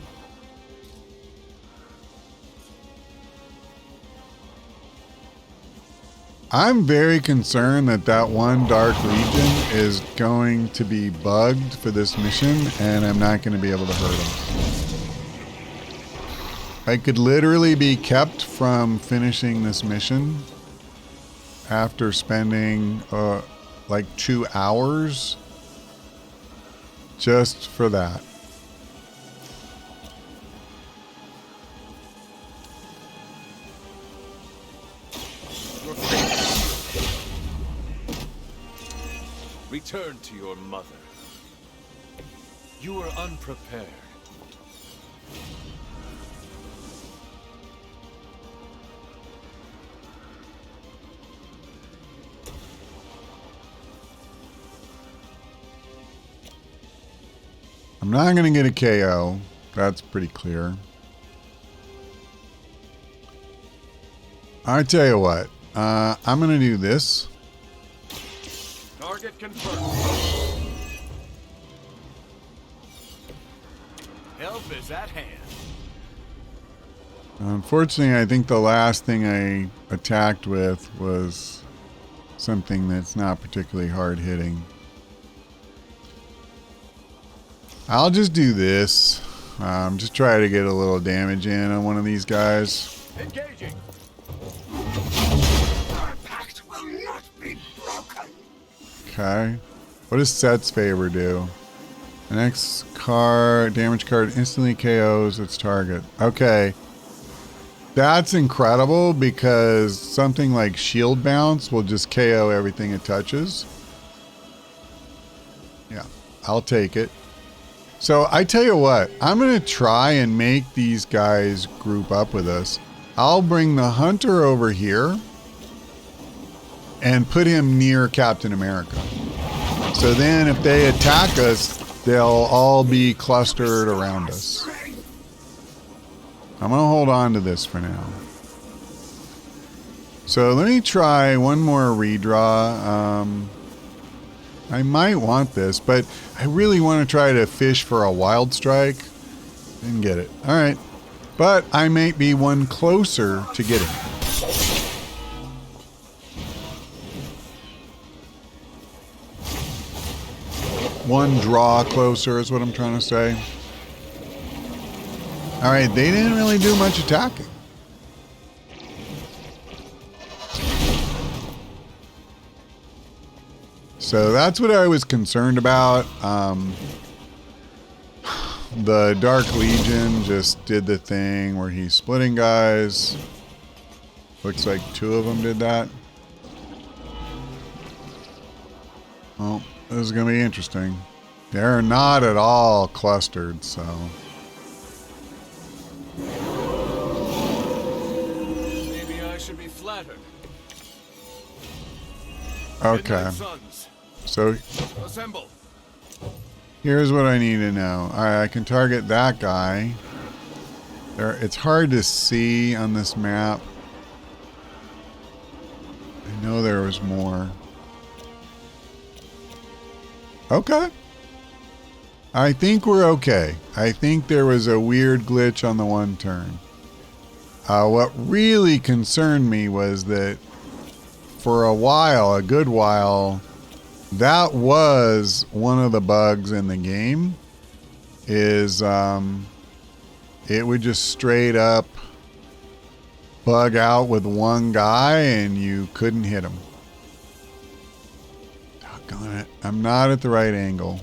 I'm very concerned that that one Dark Legion is going to be bugged for this mission, and I'm not going to be able to hurt him. I could literally be kept from finishing this mission after spending like 2 hours just for that. Return to your mother. You were unprepared. I'm not going to get a KO. That's pretty clear. I tell you what. I'm going to do this. Target confirmed. Help is at hand. Unfortunately, I think the last thing I attacked with was something that's not particularly hard hitting. I'll just do this. Just try to get a little damage in on one of these guys. Engaging. Our pact will not be broken. Okay. What does Set's Favor do? The next card, damage card instantly KOs its target. Okay. That's incredible because something like Shield Bounce will just KO everything it touches. Yeah, I'll take it. So I tell you what, I'm going to try and make these guys group up with us. I'll bring the hunter over here and put him near Captain America. So then if they attack us, they'll all be clustered around us. I'm going to hold on to this for now. So let me try one more redraw. I might want this, but I really want to try to fish for a wild strike. Didn't get it. All right. But I might be one closer to getting it. One draw closer is what I'm trying to say. All right, they didn't really do much attacking. So that's what I was concerned about. The Dark Legion just did the thing where he's splitting guys. Looks like 2 of them did that. Well, this is going to be interesting. They're not at all clustered, so... Maybe I should be flattered. Okay. Sons, So assemble. here's what I need to know. All right, I can target that guy. There, it's hard to see on this map. I know there was more. Okay. I think we're okay. I think there was a weird glitch on the one turn. What really concerned me was that for a while, a good while, that was one of the bugs in the game, is it would just straight up bug out with one guy and you couldn't hit him. Doggone it. I'm not at the right angle.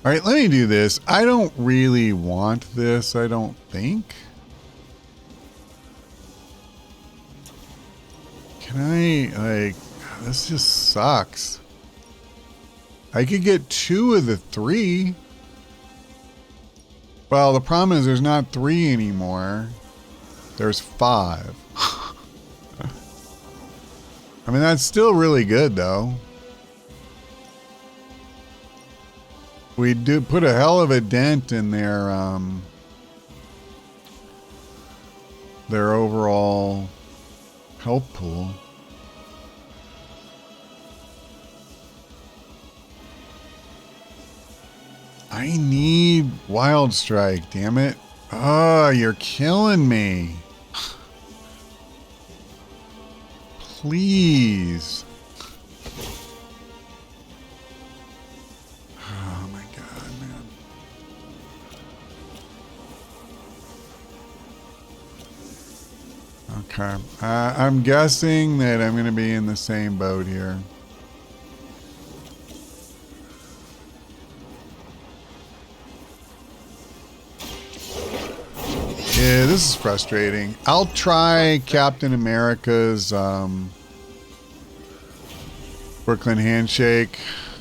All right, let me do this. I don't really want this, I don't think. Can I, like, this just sucks. I could get 2 of the 3. Well, the problem is there's not 3 anymore. There's 5. I mean, that's still really good, though. We do put a hell of a dent in their overall health pool. I need Wild Strike, damn it. Oh, you're killing me. Please. Oh my god, man. Okay. I'm guessing that I'm going to be in the same boat here. Yeah, this is frustrating. I'll try Captain America's Brooklyn Handshake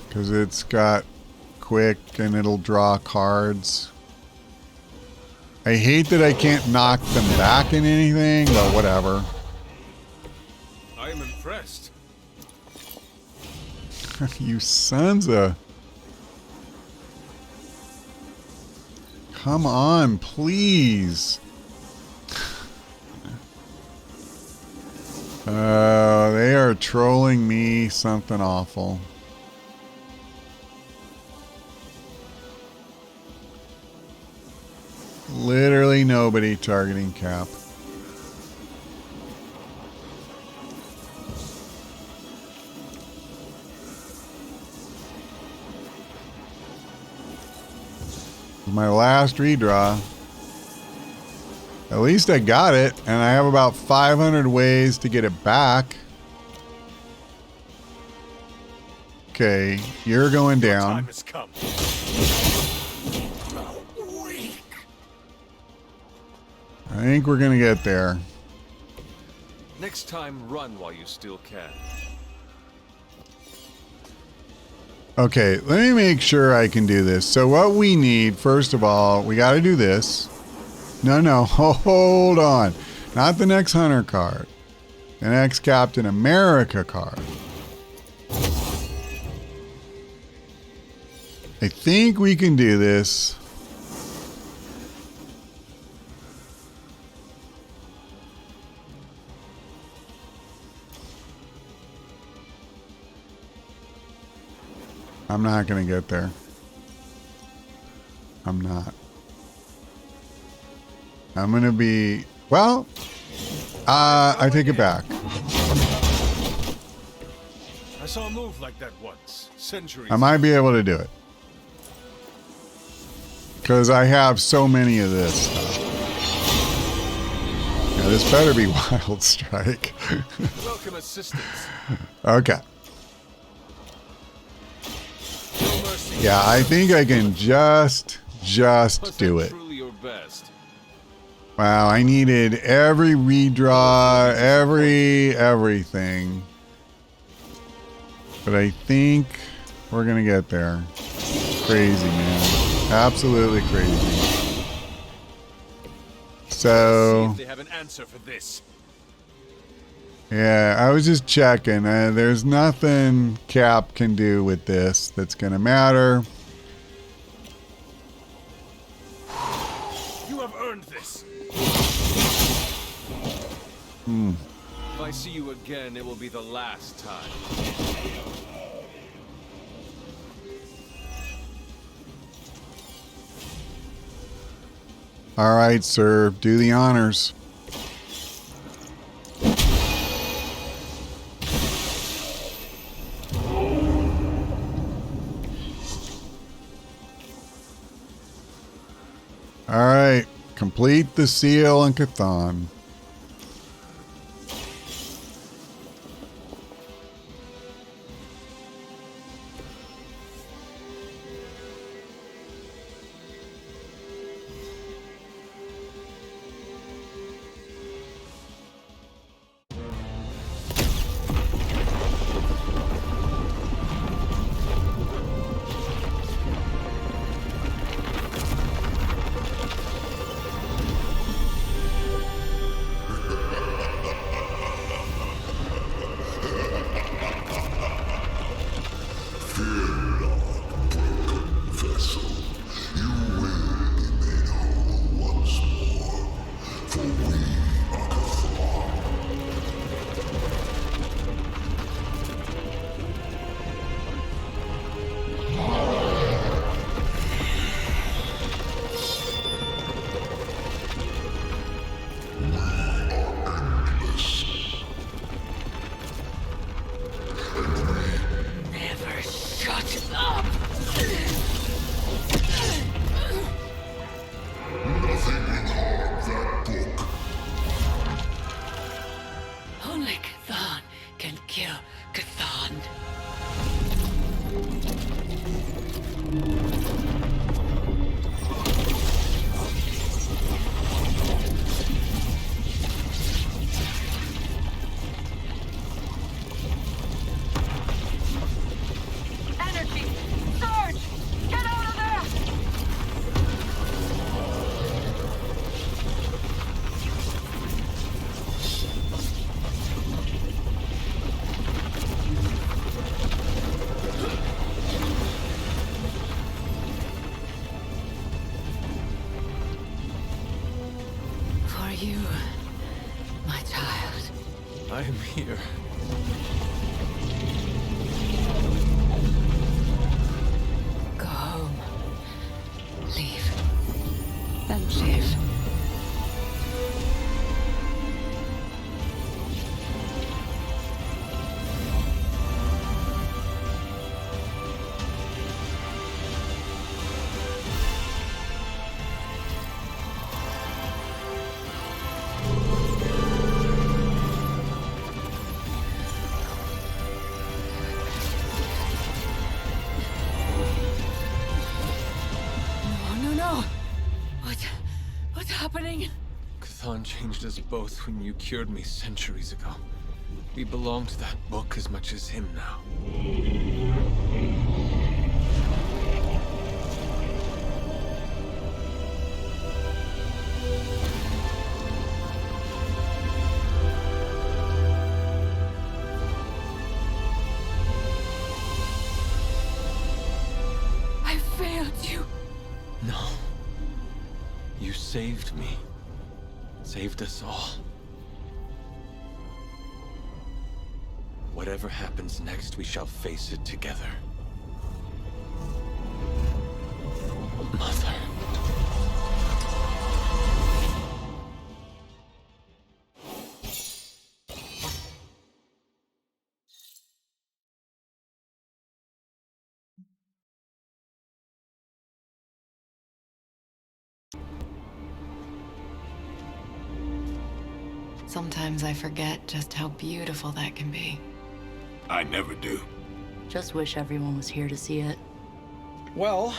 because it's got quick and it'll draw cards. I hate that I can't knock them back in anything, but whatever. I am impressed. You sons of... Come on, please. They are trolling me something awful. Literally nobody targeting Cap. My last redraw. At least I got it, and I have about 500 ways to get it back. Okay, you're going down. Time has come. I think we're gonna get there. Next time, run while you still can. Okay, let me make sure I can do this. So what we need, first of all, we got to do this. No, hold on. Not the next Hunter card. The next Captain America card. I think we can do this. I'm not going to get there. I'm not. I'm going to be... Well, I take it back. I saw a move like that once, centuries I might be able to do it. Because I have so many of this stuff. Yeah, this better be Wild Strike. Welcome assistance. Okay. No mercy. Yeah, I think I can just do it. Truly your best. Wow, I needed every redraw, everything. But I think we're going to get there. Crazy, man. Absolutely crazy. So, See if they have an answer for this. yeah, I was just checking. There's nothing Cap can do with this that's going to matter. You have earned this. If I see you again, it will be the last time. All right, sir. Do the honors. All right. Complete the seal in Chthon. Never shut up! Nothing will harm that book. Only Chthon can kill Chthon. Energy! Surge! Get out of there! For you, my child. I am here. Go home. Leave. And live. No. What's happening? Chthon changed us both when you cured me centuries ago. We belong to that book as much as him now. saved me. Saved us all. Whatever happens next, we shall face it together. Mother. Sometimes I forget just how beautiful that can be. I never do. Just wish everyone was here to see it. Well,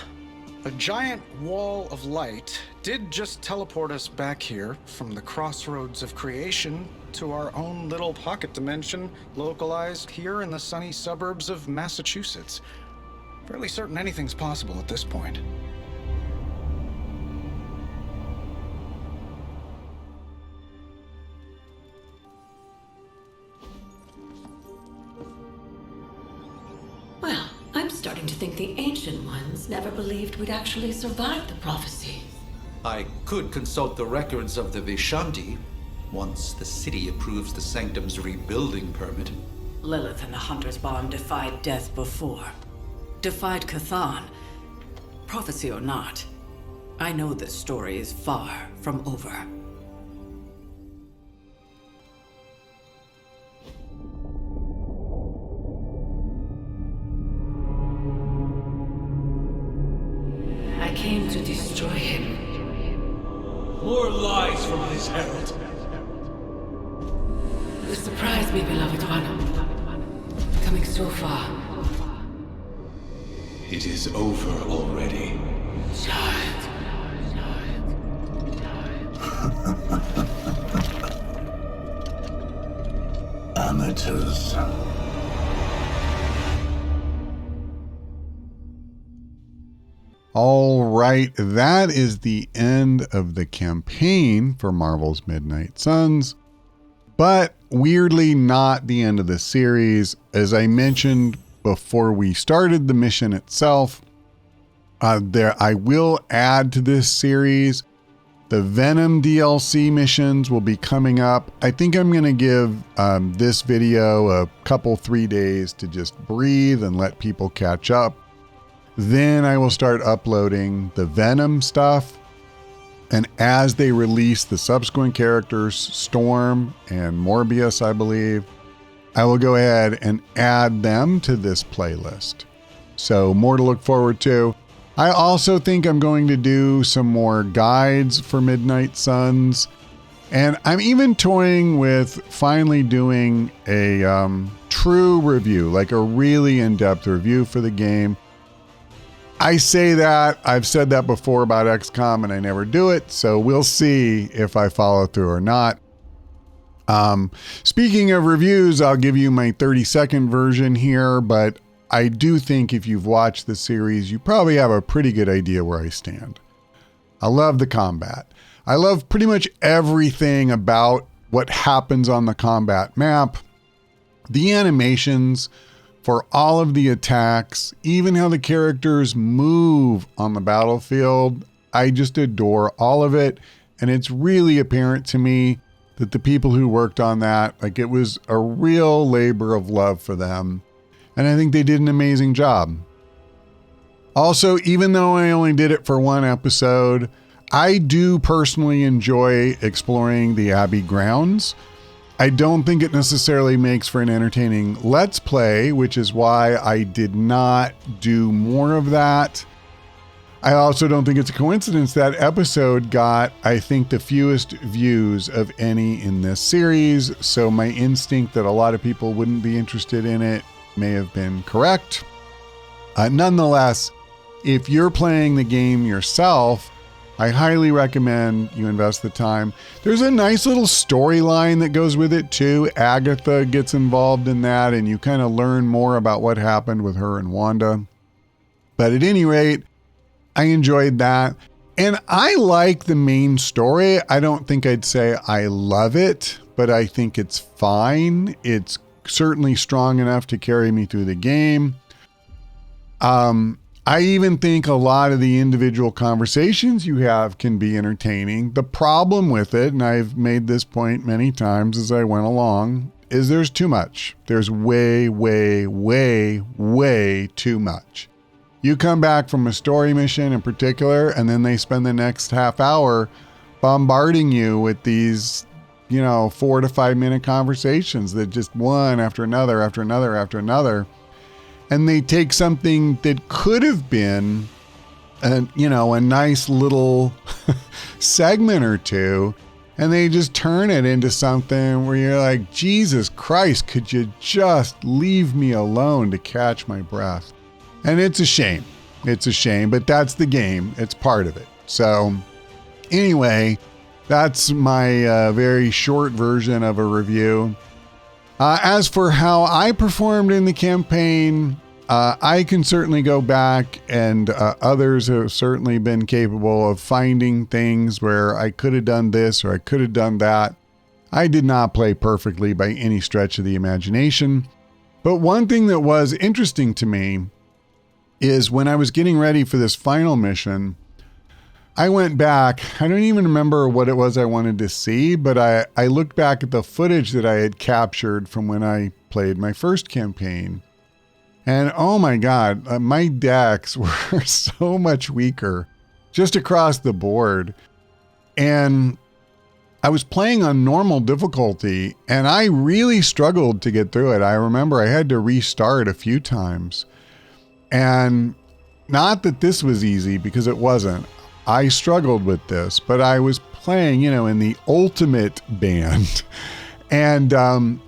a giant wall of light did just teleport us back here from the crossroads of creation to our own little pocket dimension localized here in the sunny suburbs of Massachusetts. Fairly certain anything's possible at this point. Well, I'm starting to think the Ancient Ones never believed we'd actually survive the prophecy. I could consult the records of the Vishanti once the city approves the Sanctum's rebuilding permit. Lilith and the Hunter's Bond defied death before. Defied Chthon. Prophecy or not, I know this story is far from over. I came to destroy him. More lies from this herald. You surprised me, beloved one. Coming so far. It is over already. Child. Amateurs. All right, that is the end of the campaign for Marvel's Midnight Suns, but weirdly not the end of the series. As I mentioned before we started the mission itself, I will add to this series. The Venom DLC missions will be coming up. I think I'm going to give this video a couple, 3 days to just breathe and let people catch up. Then I will start uploading the Venom stuff. And as they release the subsequent characters, Storm and Morbius, I believe, I will go ahead and add them to this playlist. So more to look forward to. I also think I'm going to do some more guides for Midnight Suns. And I'm even toying with finally doing a true review, like a really in-depth review for the game. I say that, I've said that before about XCOM and I never do it, so we'll see if I follow through or not. Speaking of reviews, I'll give you my 30-second version here, but I do think if you've watched the series, you probably have a pretty good idea where I stand. I love the combat. I love pretty much everything about what happens on the combat map. The animations for all of the attacks, even how the characters move on the battlefield. I just adore all of it. And it's really apparent to me that the people who worked on that, like, it was a real labor of love for them. And I think they did an amazing job. Also, even though I only did it for one episode, I do personally enjoy exploring the Abbey grounds. I don't think it necessarily makes for an entertaining Let's Play, which is why I did not do more of that. I also don't think it's a coincidence that episode got, I think, the fewest views of any in this series, so my instinct that a lot of people wouldn't be interested in it may have been correct. Nonetheless, if you're playing the game yourself, I highly recommend you invest the time. There's a nice little storyline that goes with it too. Agatha gets involved in that and you kind of learn more about what happened with her and Wanda. But at any rate, I enjoyed that. And I like the main story. I don't think I'd say I love it, but I think it's fine. It's certainly strong enough to carry me through the game. I I even think a lot of the individual conversations you have can be entertaining. The problem with it, and I've made this point many times as I went along, is there's too much. There's way, way, way, way too much. You come back from a story mission in particular, and then they spend the next half hour bombarding you with these, 4 to 5 minute conversations that just one after another, after another, after another. And they take something that could have been a nice little segment or two, and they just turn it into something where you're like, Jesus Christ, could you just leave me alone to catch my breath? And it's a shame. It's a shame, but that's the game. It's part of it. So anyway, that's my very short version of a review. As for how I performed in the campaign, I can certainly go back, and others have certainly been capable of finding things where I could have done this or I could have done that. I did not play perfectly by any stretch of the imagination. But one thing that was interesting to me is when I was getting ready for this final mission, I went back. I don't even remember what it was I wanted to see, but I looked back at the footage that I had captured from when I played my first campaign. And oh my God, my decks were so much weaker just across the board. And I was playing on normal difficulty, and I really struggled to get through it. I remember I had to restart a few times. And not that this was easy, because it wasn't. I struggled with this, but I was playing, in the ultimate band. And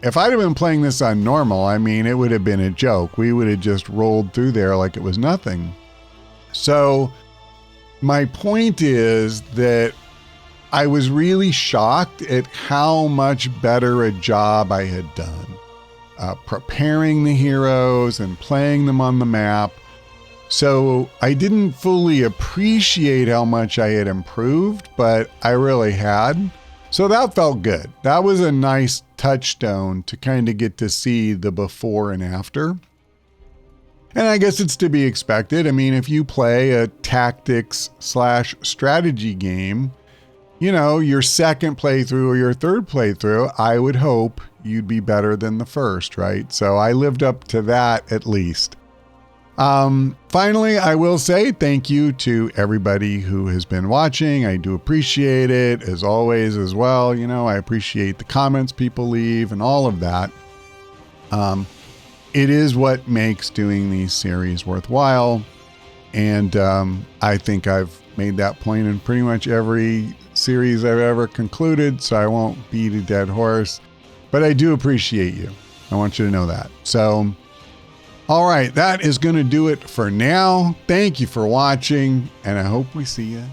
if I'd have been playing this on normal, it would have been a joke. We would have just rolled through there like it was nothing. So my point is that I was really shocked at how much better a job I had done preparing the heroes and playing them on the map. So I didn't fully appreciate how much I had improved, but I really had. So that felt good. That was a nice touchstone to kind of get to see the before and after. And I guess it's to be expected. If you play a tactics/strategy game, your second playthrough or your third playthrough, I would hope you'd be better than the first, right? So I lived up to that at least. Finally, I will say thank you to everybody who has been watching. I do appreciate it, as always, as well. I appreciate the comments people leave and all of that. It is what makes doing these series worthwhile. And I think I've made that point in pretty much every series I've ever concluded, so I won't beat a dead horse. But I do appreciate you. I want you to know that. So, all right, that is going to do it for now. Thank you for watching, and I hope we see you